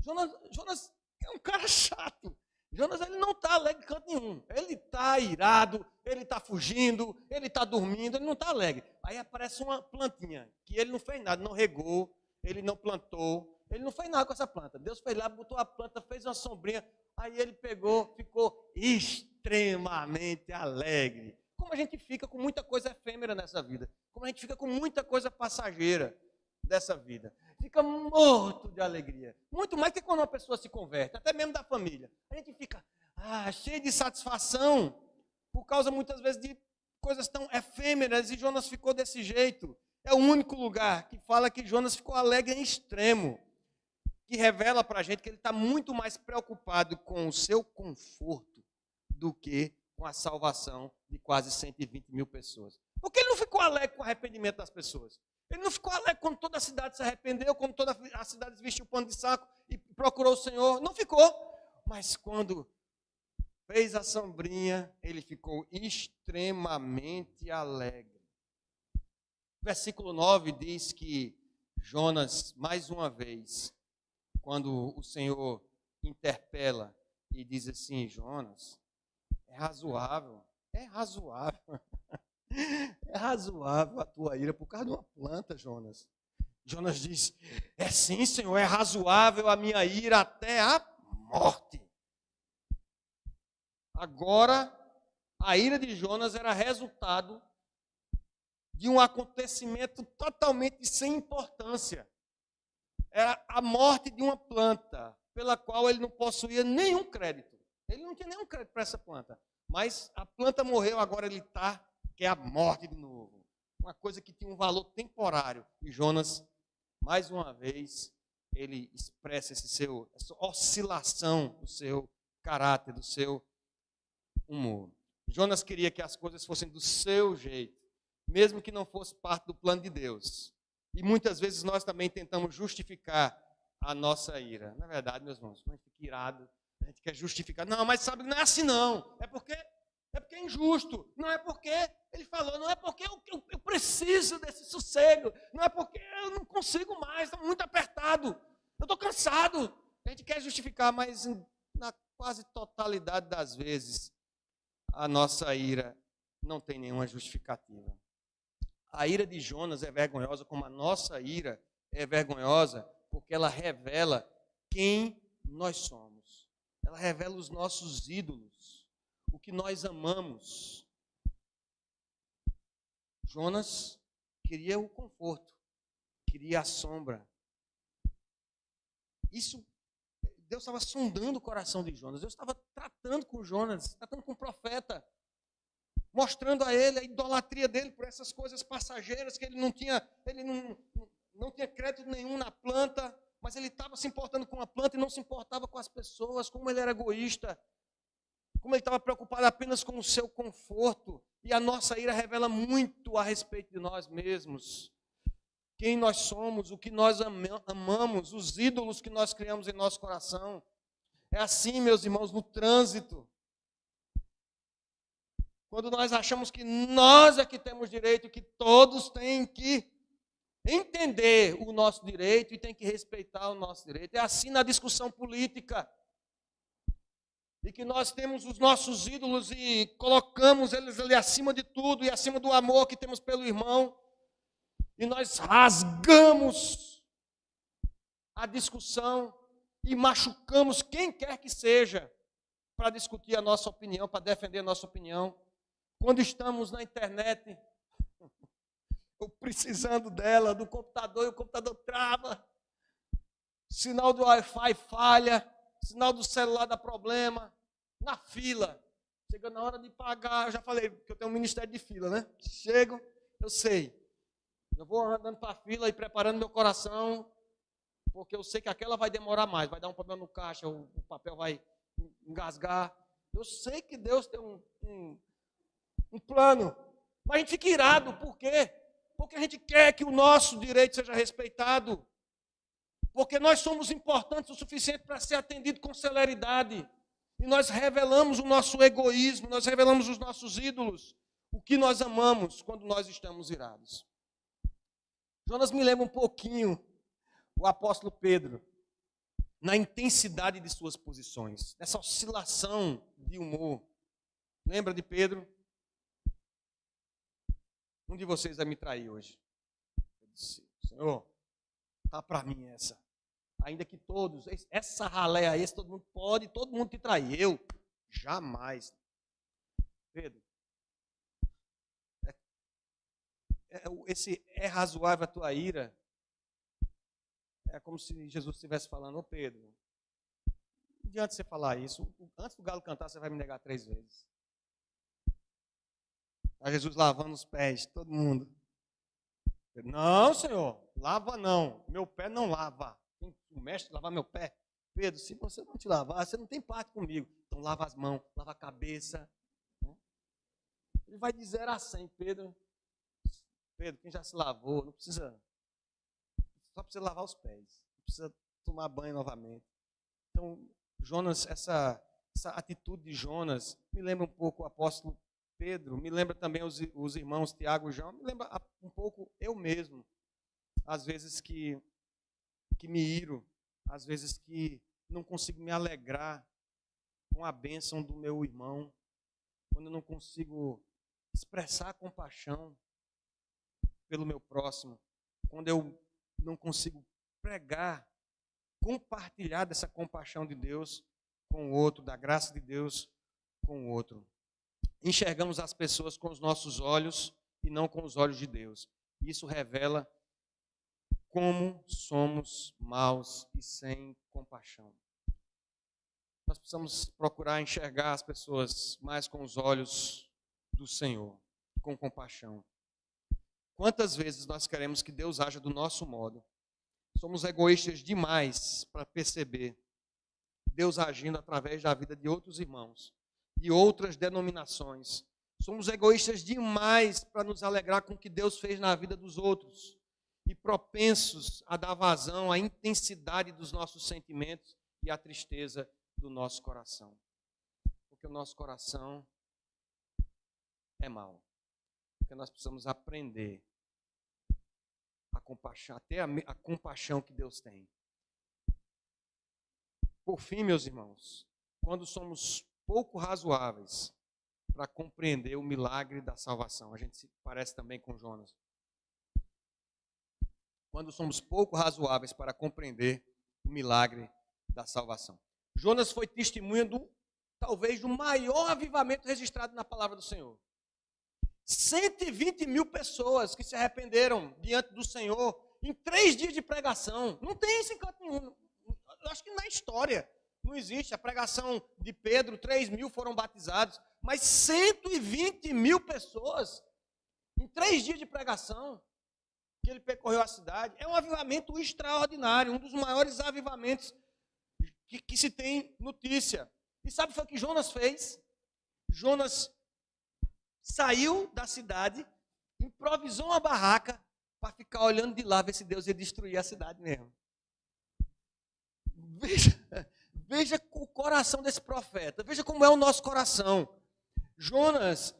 Jonas é um cara chato. Jonas, ele não está alegre em canto nenhum. Ele está irado, ele está fugindo, ele está dormindo, ele não está alegre. Aí aparece uma plantinha, que ele não fez nada, não regou, ele não plantou, ele não fez nada com essa planta. Deus foi lá, botou a planta, fez uma sombrinha, aí ele pegou, ficou extremamente alegre. Como a gente fica com muita coisa efêmera nessa vida. Como a gente fica com muita coisa passageira dessa vida. Fica morto de alegria. Muito mais que quando uma pessoa se converte, até mesmo da família. A gente fica, cheio de satisfação, por causa muitas vezes de coisas tão efêmeras, e Jonas ficou desse jeito. É o único lugar que fala que Jonas ficou alegre em extremo, que revela para a gente que ele está muito mais preocupado com o seu conforto do que com a salvação de quase 120 mil pessoas. Porque ele não ficou alegre com o arrependimento das pessoas. Ele não ficou alegre quando toda a cidade se arrependeu, quando toda a cidade vestiu o pano de saco e procurou o Senhor. Não ficou. Mas quando fez a sombrinha, ele ficou extremamente alegre. Versículo 9 diz que Jonas, mais uma vez, quando o Senhor interpela e diz assim: Jonas, é razoável a tua ira por causa de uma planta, Jonas. Jonas diz: é sim, Senhor, é razoável a minha ira até a morte. Agora, a ira de Jonas era resultado de um acontecimento totalmente sem importância. Era a morte de uma planta, pela qual ele não possuía nenhum crédito. Ele não tinha nenhum crédito para essa planta. Mas a planta morreu, agora ele está, que é a morte de novo. Uma coisa que tinha um valor temporário. E Jonas, mais uma vez, ele expressa essa oscilação do seu caráter, do seu humor. Jonas queria que as coisas fossem do seu jeito, mesmo que não fosse parte do plano de Deus. E muitas vezes nós também tentamos justificar a nossa ira. Na verdade, meus irmãos, quando a gente fica irado, a gente quer justificar. Não, mas sabe, não é assim não. É porque é injusto. Não é porque ele falou, não é porque eu preciso desse sossego. Não é porque eu não consigo mais, estou muito apertado. Eu estou cansado. A gente quer justificar, mas na quase totalidade das vezes, a nossa ira não tem nenhuma justificativa. A ira de Jonas é vergonhosa, como a nossa ira é vergonhosa, porque ela revela quem nós somos. Ela revela os nossos ídolos, o que nós amamos. Jonas queria o conforto, queria a sombra. Isso, Deus estava sondando o coração de Jonas. Deus estava tratando com Jonas, tratando com o profeta, mostrando a ele a idolatria dele por essas coisas passageiras, que ele não tinha crédito nenhum na planta, mas ele estava se importando com a planta e não se importava com as pessoas, como ele era egoísta, como ele estava preocupado apenas com o seu conforto. E a nossa ira revela muito a respeito de nós mesmos, quem nós somos, o que nós amamos, os ídolos que nós criamos em nosso coração. É assim, meus irmãos, no trânsito. Quando nós achamos que nós é que temos direito, que todos têm que entender o nosso direito e têm que respeitar o nosso direito. É assim na discussão política. E que nós temos os nossos ídolos e colocamos eles ali acima de tudo e acima do amor que temos pelo irmão. E nós rasgamos a discussão e machucamos quem quer que seja para discutir a nossa opinião, para defender a nossa opinião. Quando estamos na internet, ou precisando dela, do computador, e o computador trava, sinal do Wi-Fi falha, sinal do celular dá problema, na fila, chega na hora de pagar, eu já falei que eu tenho um ministério de fila, né? Chego, eu sei, eu vou andando para a fila e preparando meu coração, porque eu sei que aquela vai demorar mais, vai dar um problema no caixa, o papel vai engasgar. Eu sei que Deus tem um plano, mas a gente fica irado, por quê? Porque a gente quer que o nosso direito seja respeitado, porque nós somos importantes o suficiente para ser atendido com celeridade, e nós revelamos o nosso egoísmo, nós revelamos os nossos ídolos, o que nós amamos quando nós estamos irados. Jonas me lembra um pouquinho o apóstolo Pedro, na intensidade de suas posições, nessa oscilação de humor. Lembra de Pedro? Um de vocês vai me trair hoje. Eu disse: Senhor, tá para mim essa. Ainda que todos, essa ralé aí, todo mundo te trair. Eu, jamais. Pedro, esse é razoável a tua ira. É como se Jesus estivesse falando: ô Pedro, Não adianta você falar isso. Antes do galo cantar, você vai me negar 3 vezes. Está Jesus lavando os pés de todo mundo. Não, Senhor, lava não. Meu pé não lava. O mestre lavar meu pé. Pedro, se você não te lavar, você não tem parte comigo. Então lava as mãos, lava a cabeça. Ele vai de 0 a 100, Pedro. Pedro, quem já se lavou, não precisa. Só precisa lavar os pés. Não precisa tomar banho novamente. Então, Jonas, essa atitude de Jonas me lembra um pouco o apóstolo Pedro, me lembra também os irmãos Tiago e João, me lembra um pouco eu mesmo. Às vezes que me iro, às vezes que não consigo me alegrar com a bênção do meu irmão, quando eu não consigo expressar compaixão pelo meu próximo, quando eu não consigo pregar, compartilhar dessa compaixão de Deus com o outro, da graça de Deus com o outro. Enxergamos as pessoas com os nossos olhos e não com os olhos de Deus. Isso revela como somos maus e sem compaixão. Nós precisamos procurar enxergar as pessoas mais com os olhos do Senhor, com compaixão. Quantas vezes nós queremos que Deus haja do nosso modo? Somos egoístas demais para perceber Deus agindo através da vida de outros irmãos, de outras denominações. Somos egoístas demais para nos alegrar com o que Deus fez na vida dos outros e propensos a dar vazão à intensidade dos nossos sentimentos e à tristeza do nosso coração. Porque o nosso coração é mau. Porque nós precisamos aprender a compaixão, até a compaixão que Deus tem. Por fim, meus irmãos, quando somos pouco razoáveis para compreender o milagre da salvação, a gente se parece também com Jonas. Quando somos pouco razoáveis para compreender o milagre da salvação. Jonas foi testemunha talvez do maior avivamento registrado na palavra do Senhor. 120 mil pessoas que se arrependeram diante do Senhor em 3 dias de pregação. Não tem isso em canto nenhum. Eu acho que na história não existe. A pregação de Pedro, 3 mil foram batizados, mas 120 mil pessoas em 3 dias de pregação que ele percorreu a cidade. É um avivamento extraordinário, um dos maiores avivamentos que se tem notícia. E sabe o que Jonas fez? Jonas saiu da cidade, improvisou uma barraca para ficar olhando de lá, ver se Deus ia destruir a cidade mesmo. Veja o coração desse profeta, veja como é o nosso coração. Jonas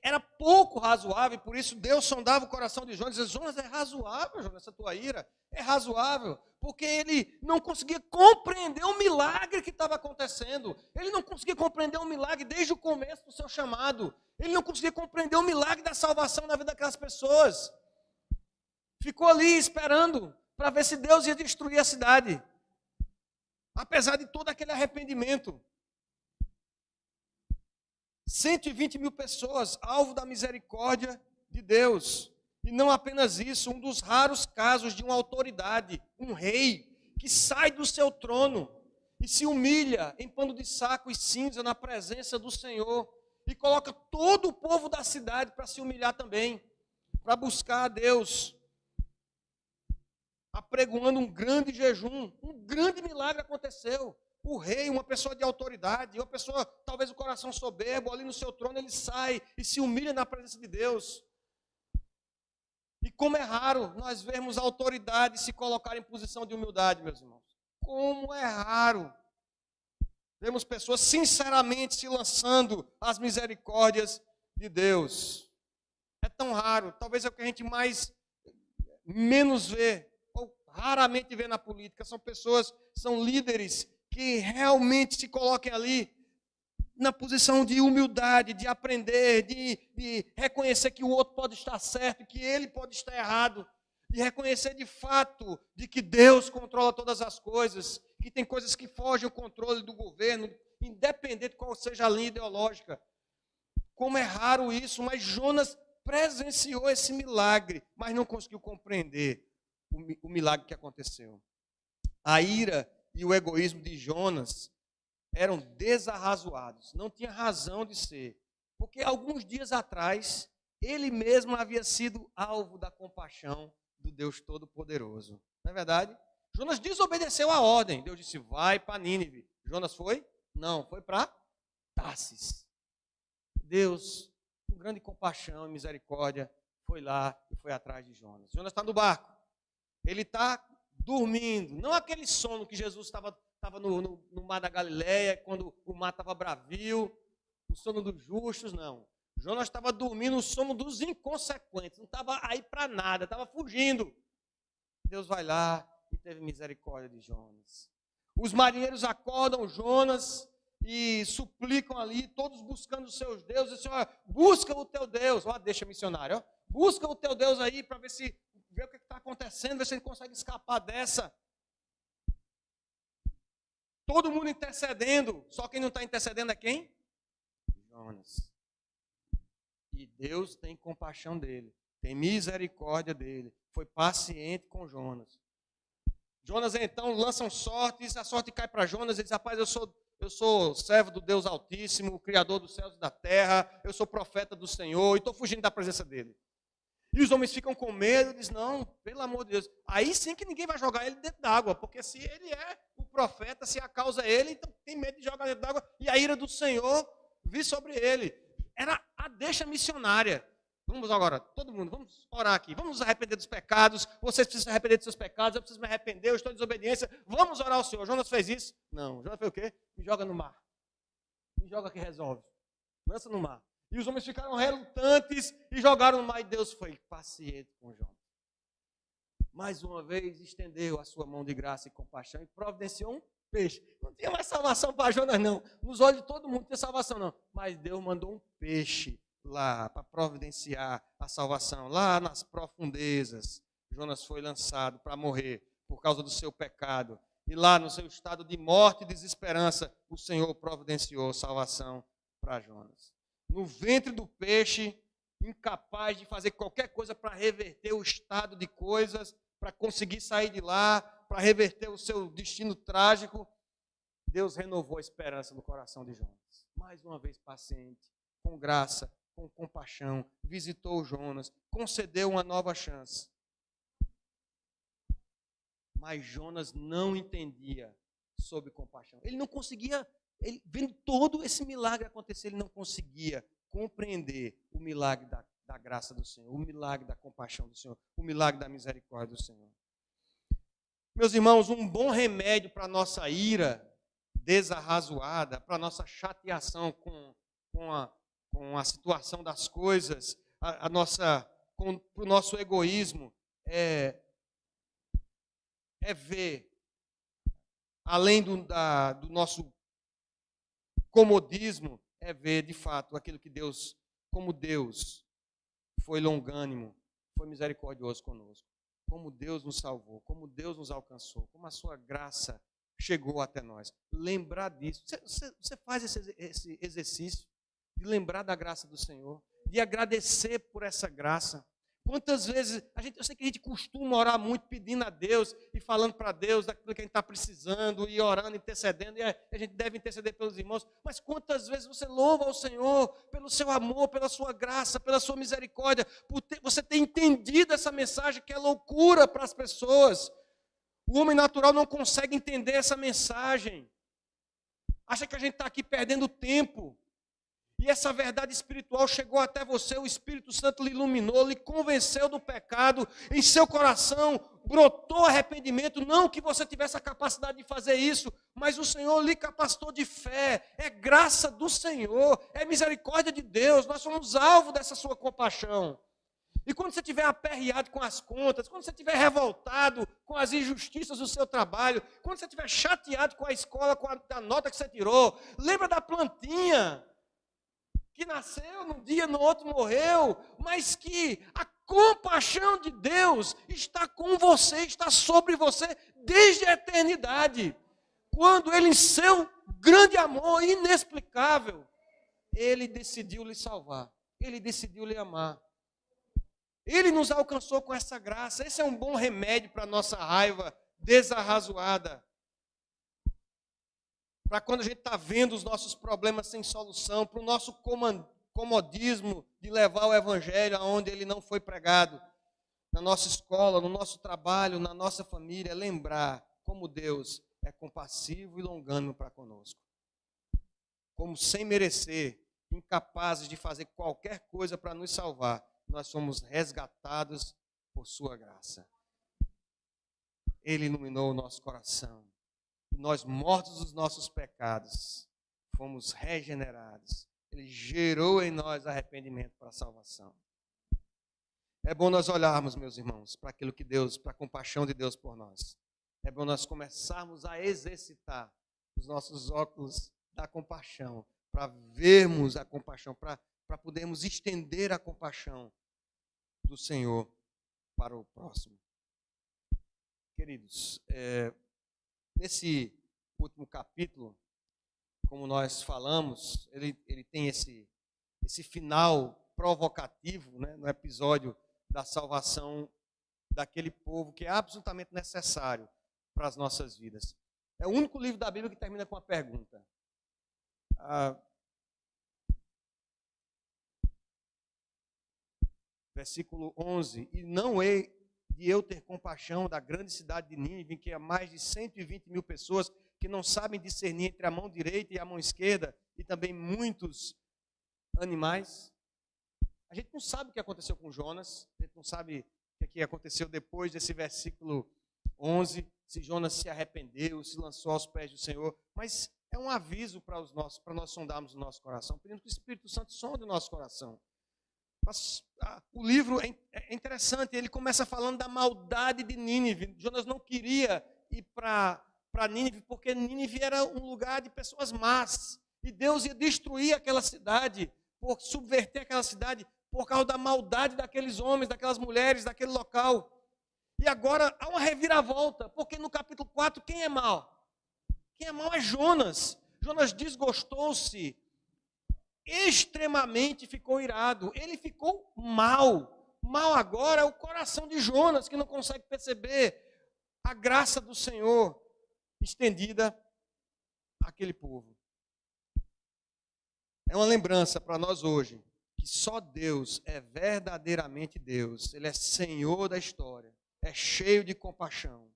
era pouco razoável, por isso Deus sondava o coração de Jonas e dizia: Jonas, é razoável, Jonas, essa tua ira é razoável, porque ele não conseguia compreender o milagre que estava acontecendo, ele não conseguia compreender o milagre desde o começo do seu chamado, ele não conseguia compreender o milagre da salvação na vida daquelas pessoas, ficou ali esperando para ver se Deus ia destruir a cidade, apesar de todo aquele arrependimento. 120 mil pessoas, alvo da misericórdia de Deus. E não apenas isso, um dos raros casos de uma autoridade, um rei, que sai do seu trono e se humilha em pano de saco e cinza na presença do Senhor e coloca todo o povo da cidade para se humilhar também, para buscar a Deus, apregoando um grande jejum. Um grande milagre aconteceu. O rei, uma pessoa de autoridade, uma pessoa, talvez o coração soberbo, ali no seu trono, ele sai e se humilha na presença de Deus. E como é raro nós vermos a autoridade se colocar em posição de humildade, meus irmãos. Como é raro. Vemos pessoas sinceramente se lançando às misericórdias de Deus. É tão raro, talvez é o que a gente menos vê, ou raramente vê na política. São pessoas, são líderes que realmente se coloquem ali na posição de humildade, de aprender, de reconhecer que o outro pode estar certo, que ele pode estar errado, de reconhecer de fato de que Deus controla todas as coisas, que tem coisas que fogem ao controle do governo, independente de qual seja a linha ideológica. Como é raro isso, mas Jonas presenciou esse milagre, mas não conseguiu compreender o milagre que aconteceu. A ira e o egoísmo de Jonas eram desarrazoados, não tinha razão de ser, porque alguns dias atrás ele mesmo havia sido alvo da compaixão do Deus Todo-Poderoso. Não é verdade? Jonas desobedeceu a ordem. Deus disse, vai para Nínive. Jonas foi? Não, foi para Tarsis. Deus, com grande compaixão e misericórdia, foi lá e foi atrás de Jonas. Jonas está no barco. Ele está dormindo. Não aquele sono que Jesus estava no mar da Galileia, quando o mar estava bravio, o sono dos justos, não. Jonas estava dormindo o sono dos inconsequentes, não estava aí para nada, estava fugindo. Deus vai lá e teve misericórdia de Jonas. Os marinheiros acordam Jonas e suplicam ali, todos buscando os seus deuses. Senhor, busca o teu Deus. Ó, deixa missionário, ó. Busca o teu Deus aí para ver o que está acontecendo, ver se ele consegue escapar dessa. Todo mundo intercedendo, só quem não está intercedendo é quem? Jonas. E Deus tem compaixão dele, tem misericórdia dele, foi paciente com Jonas. Jonas então lançam sortes, a sorte cai para Jonas, ele diz, rapaz, eu sou servo do Deus Altíssimo, o Criador dos céus e da terra, eu sou profeta do Senhor e estou fugindo da presença dele. E os homens ficam com medo, dizem, não, pelo amor de Deus, aí sim que ninguém vai jogar ele dentro d'água, porque se ele é o profeta, se a causa é ele, então tem medo de jogar dentro d'água e a ira do Senhor vir sobre ele. Era a deixa missionária. Vamos agora, todo mundo, vamos orar aqui. Vamos nos arrepender dos pecados. Vocês precisam se arrepender dos seus pecados. Eu preciso me arrepender, eu estou em desobediência. Vamos orar ao Senhor. Jonas fez isso? Não. Jonas fez o quê? Me joga no mar. Me joga que resolve. Lança no mar. E os homens ficaram relutantes e jogaram no mar. E Deus foi paciente com Jonas. Mais uma vez estendeu a sua mão de graça e compaixão e providenciou um peixe. Não tinha mais salvação para Jonas, não. Nos olhos de todo mundo não tinha salvação, não. Mas Deus mandou um peixe lá para providenciar a salvação. Lá nas profundezas, Jonas foi lançado para morrer por causa do seu pecado. E lá no seu estado de morte e desesperança, o Senhor providenciou salvação para Jonas. No ventre do peixe, incapaz de fazer qualquer coisa para reverter o estado de coisas, para conseguir sair de lá, para reverter o seu destino trágico, Deus renovou a esperança no coração de Jonas. Mais uma vez paciente, com graça, com compaixão, visitou Jonas, concedeu uma nova chance. Mas Jonas não entendia sobre compaixão. Ele não conseguia, vendo todo esse milagre acontecer, ele não conseguia compreender o milagre da graça do Senhor, o milagre da compaixão do Senhor, o milagre da misericórdia do Senhor. Meus irmãos, um bom remédio para a nossa ira desarrazoada, para a nossa chateação com a situação das coisas, para o nosso egoísmo, é ver, além do nosso comodismo, é ver de fato aquilo que Deus, como Deus foi longânimo, foi misericordioso conosco. Como Deus nos salvou, como Deus nos alcançou, como a sua graça chegou até nós. Lembrar disso. Você faz esse exercício de lembrar da graça do Senhor, de agradecer por essa graça. Quantas vezes, eu sei que a gente costuma orar muito pedindo a Deus e falando para Deus daquilo que a gente está precisando e orando, intercedendo, e a gente deve interceder pelos irmãos, mas quantas vezes você louva ao Senhor pelo seu amor, pela sua graça, pela sua misericórdia, por você ter entendido essa mensagem que é loucura para as pessoas. O homem natural não consegue entender essa mensagem. Acha que a gente está aqui perdendo tempo. E essa verdade espiritual chegou até você, o Espírito Santo lhe iluminou, lhe convenceu do pecado, em seu coração brotou arrependimento, não que você tivesse a capacidade de fazer isso, mas o Senhor lhe capacitou de fé, é graça do Senhor, é misericórdia de Deus, nós somos alvo dessa sua compaixão. E quando você estiver aperreado com as contas, quando você estiver revoltado com as injustiças do seu trabalho, quando você estiver chateado com a escola, com a nota que você tirou, lembra da plantinha que nasceu num dia, no outro morreu, mas que a compaixão de Deus está com você, está sobre você desde a eternidade. Quando Ele, em seu grande amor inexplicável, Ele decidiu lhe salvar, Ele decidiu lhe amar. Ele nos alcançou com essa graça. Esse é um bom remédio para a nossa raiva desarrazoada. para quando a gente está vendo os nossos problemas sem solução, para o nosso comodismo de levar o evangelho aonde ele não foi pregado, na nossa escola, no nosso trabalho, na nossa família, lembrar como Deus é compassivo e longânimo para conosco. Como sem merecer, incapazes de fazer qualquer coisa para nos salvar, nós somos resgatados por sua graça. Ele iluminou o nosso coração. E nós, mortos dos nossos pecados, fomos regenerados. Ele gerou em nós arrependimento para a salvação. É bom nós olharmos, meus irmãos, para aquilo que Deus, para a compaixão de Deus por nós. É bom nós começarmos a exercitar os nossos óculos da compaixão, para vermos a compaixão, para podermos estender a compaixão do Senhor para o próximo. Queridos, nesse último capítulo, como nós falamos, ele tem esse final provocativo, né, no episódio da salvação daquele povo que é absolutamente necessário para as nossas vidas. É o único livro da Bíblia que termina com uma pergunta. Versículo 11. E não é de eu ter compaixão da grande cidade de Nínive, em que há mais de 120 mil pessoas que não sabem discernir entre a mão direita e a mão esquerda, e também muitos animais. A gente não sabe o que aconteceu com Jonas, a gente não sabe o que aconteceu depois desse versículo 11, se Jonas se arrependeu, se lançou aos pés do Senhor, mas é um aviso para nós sondarmos o nosso coração, pedindo que o Espírito Santo sonde o nosso coração. O livro é interessante, ele começa falando da maldade de Nínive. Jonas não queria ir para Nínive, porque Nínive era um lugar de pessoas más, e Deus ia destruir aquela cidade, por subverter aquela cidade, por causa da maldade daqueles homens, daquelas mulheres, daquele local. E agora há uma reviravolta, porque no capítulo 4, quem é mau? Quem é mau é Jonas. Jonas desgostou-se, extremamente ficou irado. Ele ficou mal. Mal agora é o coração de Jonas, que não consegue perceber a graça do Senhor estendida àquele povo. É uma lembrança para nós hoje, que só Deus é verdadeiramente Deus. Ele é Senhor da história, é cheio de compaixão.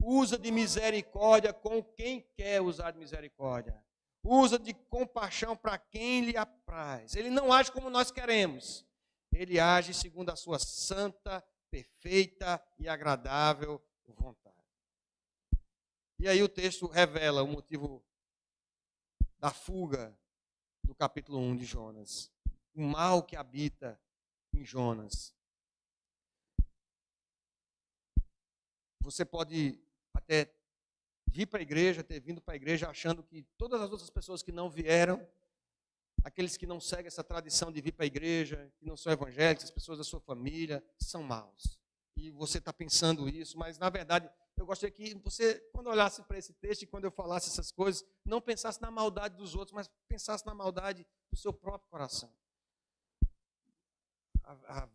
Usa de misericórdia com quem quer usar de misericórdia. Usa de compaixão para quem lhe apraz. Ele não age como nós queremos. Ele age segundo a sua santa, perfeita e agradável vontade. E aí o texto revela o motivo da fuga do capítulo 1 de Jonas. O mal que habita em Jonas. Você pode até vir para a igreja, ter vindo para a igreja achando que todas as outras pessoas que não vieram, aqueles que não seguem essa tradição de vir para a igreja, que não são evangélicos, as pessoas da sua família, são maus. E você está pensando isso, mas na verdade, eu gostaria que você, quando olhasse para esse texto e quando eu falasse essas coisas, não pensasse na maldade dos outros, mas pensasse na maldade do seu próprio coração. A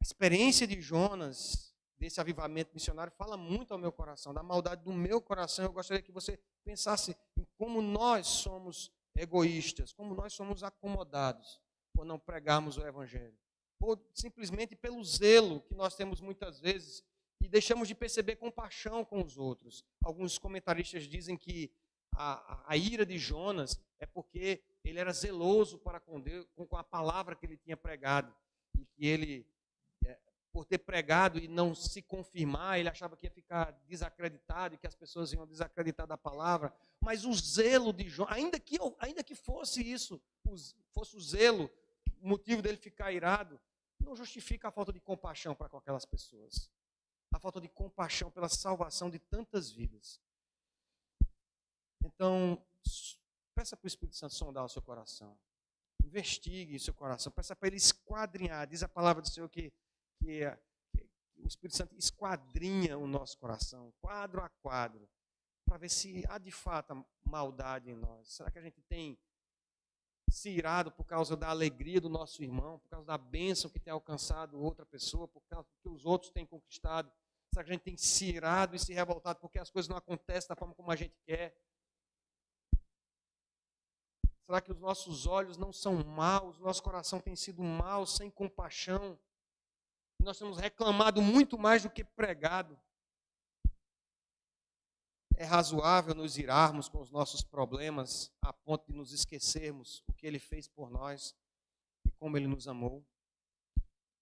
experiência de Jonas, desse avivamento missionário, fala muito ao meu coração, da maldade do meu coração. Eu gostaria que você pensasse em como nós somos egoístas, como nós somos acomodados por não pregarmos o evangelho, ou simplesmente pelo zelo que nós temos muitas vezes e deixamos de perceber compaixão com os outros. Alguns comentaristas dizem que a ira de Jonas é porque ele era zeloso para com Deus, com a palavra que ele tinha pregado, e que ele, por ter pregado e não se confirmar, ele achava que ia ficar desacreditado e que as pessoas iam desacreditar da palavra. Mas o zelo de Jonas, ainda que fosse isso, fosse o zelo, o motivo dele ficar irado, não justifica a falta de compaixão para com aquelas pessoas. A falta de compaixão pela salvação de tantas vidas. Então, peça para o Espírito Santo sondar o seu coração. Investigue o seu coração. Peça para ele esquadrinhar. Diz a palavra do Senhor que o Espírito Santo esquadrinha o nosso coração, quadro a quadro, para ver se há de fato maldade em nós. Será que a gente tem se irado por causa da alegria do nosso irmão, por causa da bênção que tem alcançado outra pessoa, por causa do que os outros têm conquistado? Será que a gente tem se irado e se revoltado porque as coisas não acontecem da forma como a gente quer? Será que os nossos olhos não são maus? Nosso coração tem sido mau, sem compaixão? Nós temos reclamado muito mais do que pregado. É razoável nos irarmos com os nossos problemas a ponto de nos esquecermos o que Ele fez por nós e como Ele nos amou?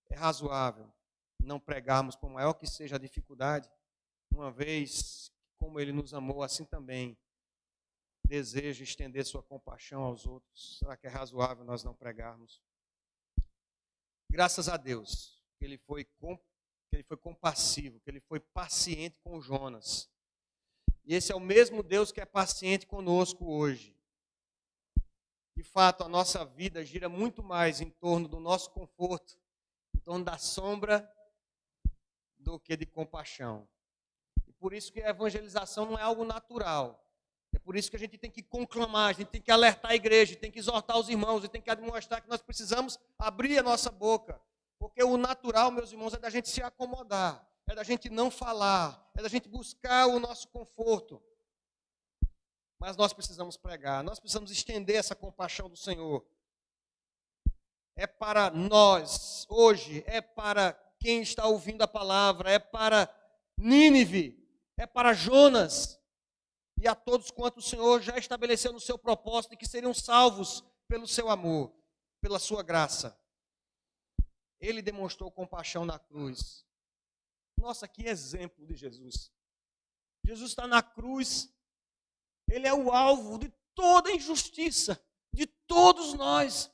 É razoável não pregarmos, por maior que seja a dificuldade, uma vez como Ele nos amou, assim também deseja estender sua compaixão aos outros. Será que é razoável nós não pregarmos? Graças a Deus que Ele foi compassivo, que Ele foi paciente com Jonas. E esse é o mesmo Deus que é paciente conosco hoje. De fato, a nossa vida gira muito mais em torno do nosso conforto, em torno da sombra, do que de compaixão. E por isso que a evangelização não é algo natural. É por isso que a gente tem que conclamar, a gente tem que alertar a igreja, tem que exortar os irmãos, e tem que demonstrar que nós precisamos abrir a nossa boca. Porque o natural, meus irmãos, é da gente se acomodar, é da gente não falar, é da gente buscar o nosso conforto. Mas nós precisamos pregar, nós precisamos estender essa compaixão do Senhor. É para nós, hoje, é para quem está ouvindo a palavra, é para Nínive, é para Jonas, e a todos quanto o Senhor já estabeleceu no seu propósito e que seriam salvos pelo seu amor, pela sua graça. Ele demonstrou compaixão na cruz. Nossa, que exemplo de Jesus. Jesus está na cruz, Ele é o alvo de toda a injustiça, de todos nós.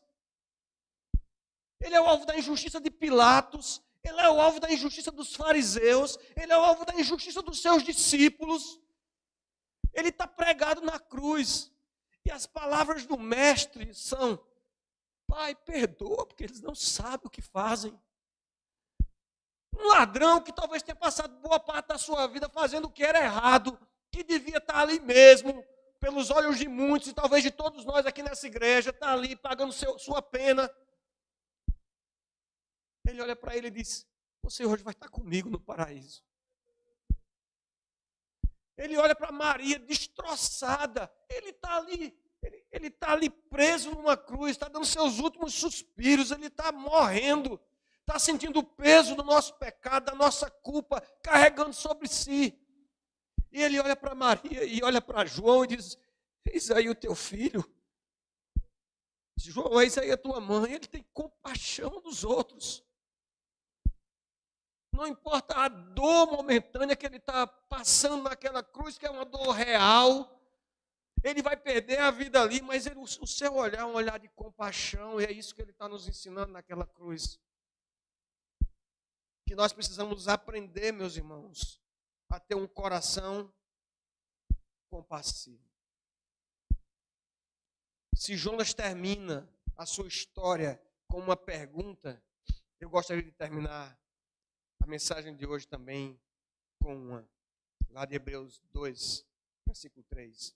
Ele é o alvo da injustiça de Pilatos, Ele é o alvo da injustiça dos fariseus, Ele é o alvo da injustiça dos seus discípulos. Ele está pregado na cruz. E as palavras do Mestre são: Pai, perdoa, porque eles não sabem o que fazem. Um ladrão que talvez tenha passado boa parte da sua vida fazendo o que era errado, que devia estar ali mesmo, pelos olhos de muitos, e talvez de todos nós aqui nessa igreja, está ali pagando sua pena. Ele olha para ele e diz: você hoje vai estar comigo no paraíso. Ele olha para Maria destroçada, ele está ali preso numa cruz, está dando seus últimos suspiros, ele está morrendo, está sentindo o peso do nosso pecado, da nossa culpa, carregando sobre si. E ele olha para Maria e olha para João e diz: eis aí o teu filho. João, eis aí a tua mãe. Ele tem compaixão dos outros. Não importa a dor momentânea que ele está passando naquela cruz, que é uma dor real. Ele vai perder a vida ali, mas o seu olhar é um olhar de compaixão, e é isso que ele está nos ensinando naquela cruz. Que nós precisamos aprender, meus irmãos, a ter um coração compassivo. Se Jonas termina a sua história com uma pergunta, eu gostaria de terminar a mensagem de hoje também com uma. Lá de Hebreus 2, versículo 3,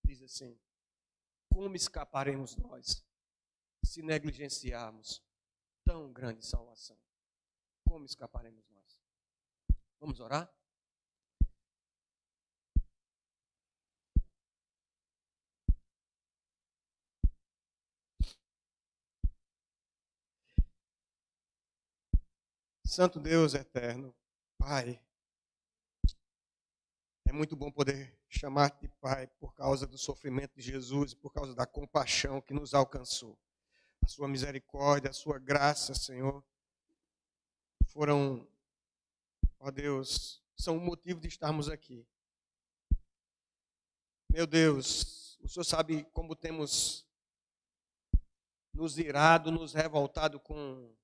diz assim: como escaparemos nós se negligenciarmos tão grande salvação? Como escaparemos nós? Vamos orar? Santo Deus eterno, Pai, é muito bom poder chamar-te de Pai por causa do sofrimento de Jesus e por causa da compaixão que nos alcançou. A sua misericórdia, a sua graça, Senhor, foram, ó Deus, são o motivo de estarmos aqui. Meu Deus, o Senhor sabe como temos nos irado, nos revoltado com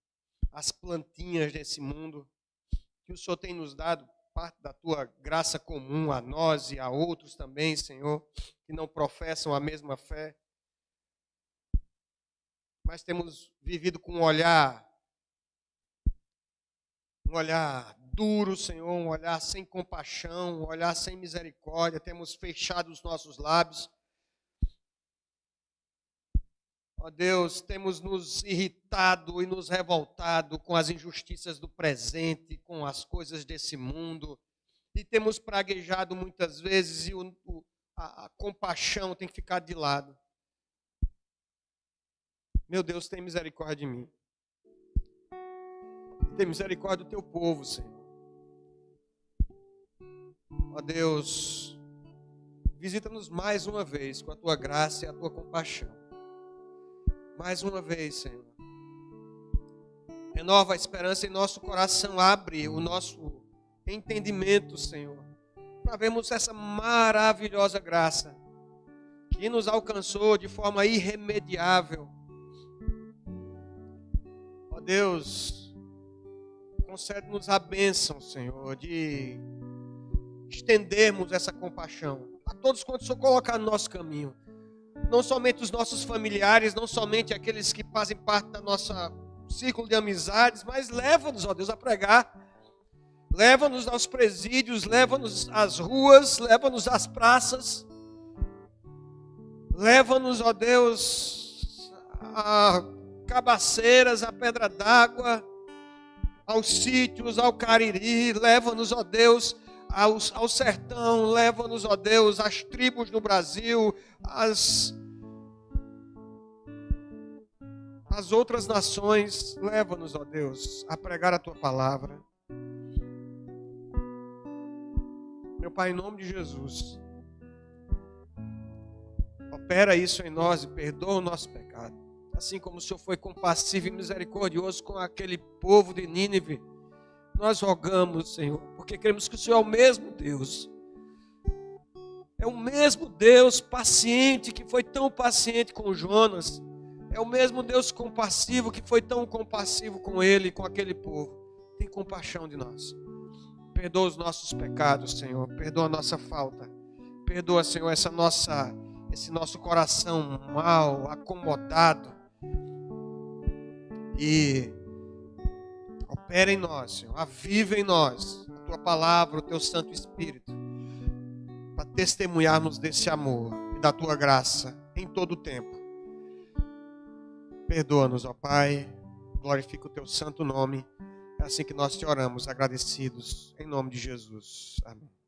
as plantinhas desse mundo, que o Senhor tem nos dado parte da tua graça comum a nós e a outros também, Senhor, que não professam a mesma fé. Mas temos vivido com um olhar duro, Senhor, um olhar sem compaixão, um olhar sem misericórdia. Temos fechado os nossos lábios. Ó Deus, temos nos irritado e nos revoltado com as injustiças do presente, com as coisas desse mundo, e temos praguejado muitas vezes e a compaixão tem que ficar de lado. Meu Deus, tem misericórdia de mim. Tem misericórdia do teu povo, Senhor. Ó Deus, visita-nos mais uma vez com a tua graça e a tua compaixão. Mais uma vez, Senhor. Renova a esperança em nosso coração, abre o nosso entendimento, Senhor, para vermos essa maravilhosa graça que nos alcançou de forma irremediável. Ó Deus, concede-nos a bênção, Senhor, de estendermos essa compaixão a todos quantos o Senhor colocar no nosso caminho. Não somente os nossos familiares, não somente aqueles que fazem parte da nossa círculo de amizades, mas leva-nos, ó Deus, a pregar. Leva-nos aos presídios, leva-nos às ruas, leva-nos às praças. Leva-nos, ó Deus, a cabaceiras, a Pedra d'Água, aos sítios, ao Cariri. Leva-nos, ó Deus, ao sertão. Leva-nos, ó Deus, às tribos no Brasil, às outras nações. Leva-nos, ó Deus, a pregar a tua palavra. Meu Pai, em nome de Jesus, opera isso em nós e perdoa o nosso pecado. Assim como o Senhor foi compassivo e misericordioso com aquele povo de Nínive, nós rogamos, Senhor, porque cremos que o Senhor é o mesmo Deus. É o mesmo Deus paciente que foi tão paciente com Jonas. É o mesmo Deus compassivo que foi tão compassivo com ele, com aquele povo. Tem compaixão de nós. Perdoa os nossos pecados, Senhor. Perdoa a nossa falta. Perdoa, Senhor, esse nosso coração mal, acomodado. E opera em nós, Senhor. Aviva em nós a tua palavra, o teu Santo Espírito, para testemunharmos desse amor e da tua graça em todo o tempo. Perdoa-nos, ó Pai. Glorifica o teu santo nome. É assim que nós te oramos, agradecidos, em nome de Jesus. Amém.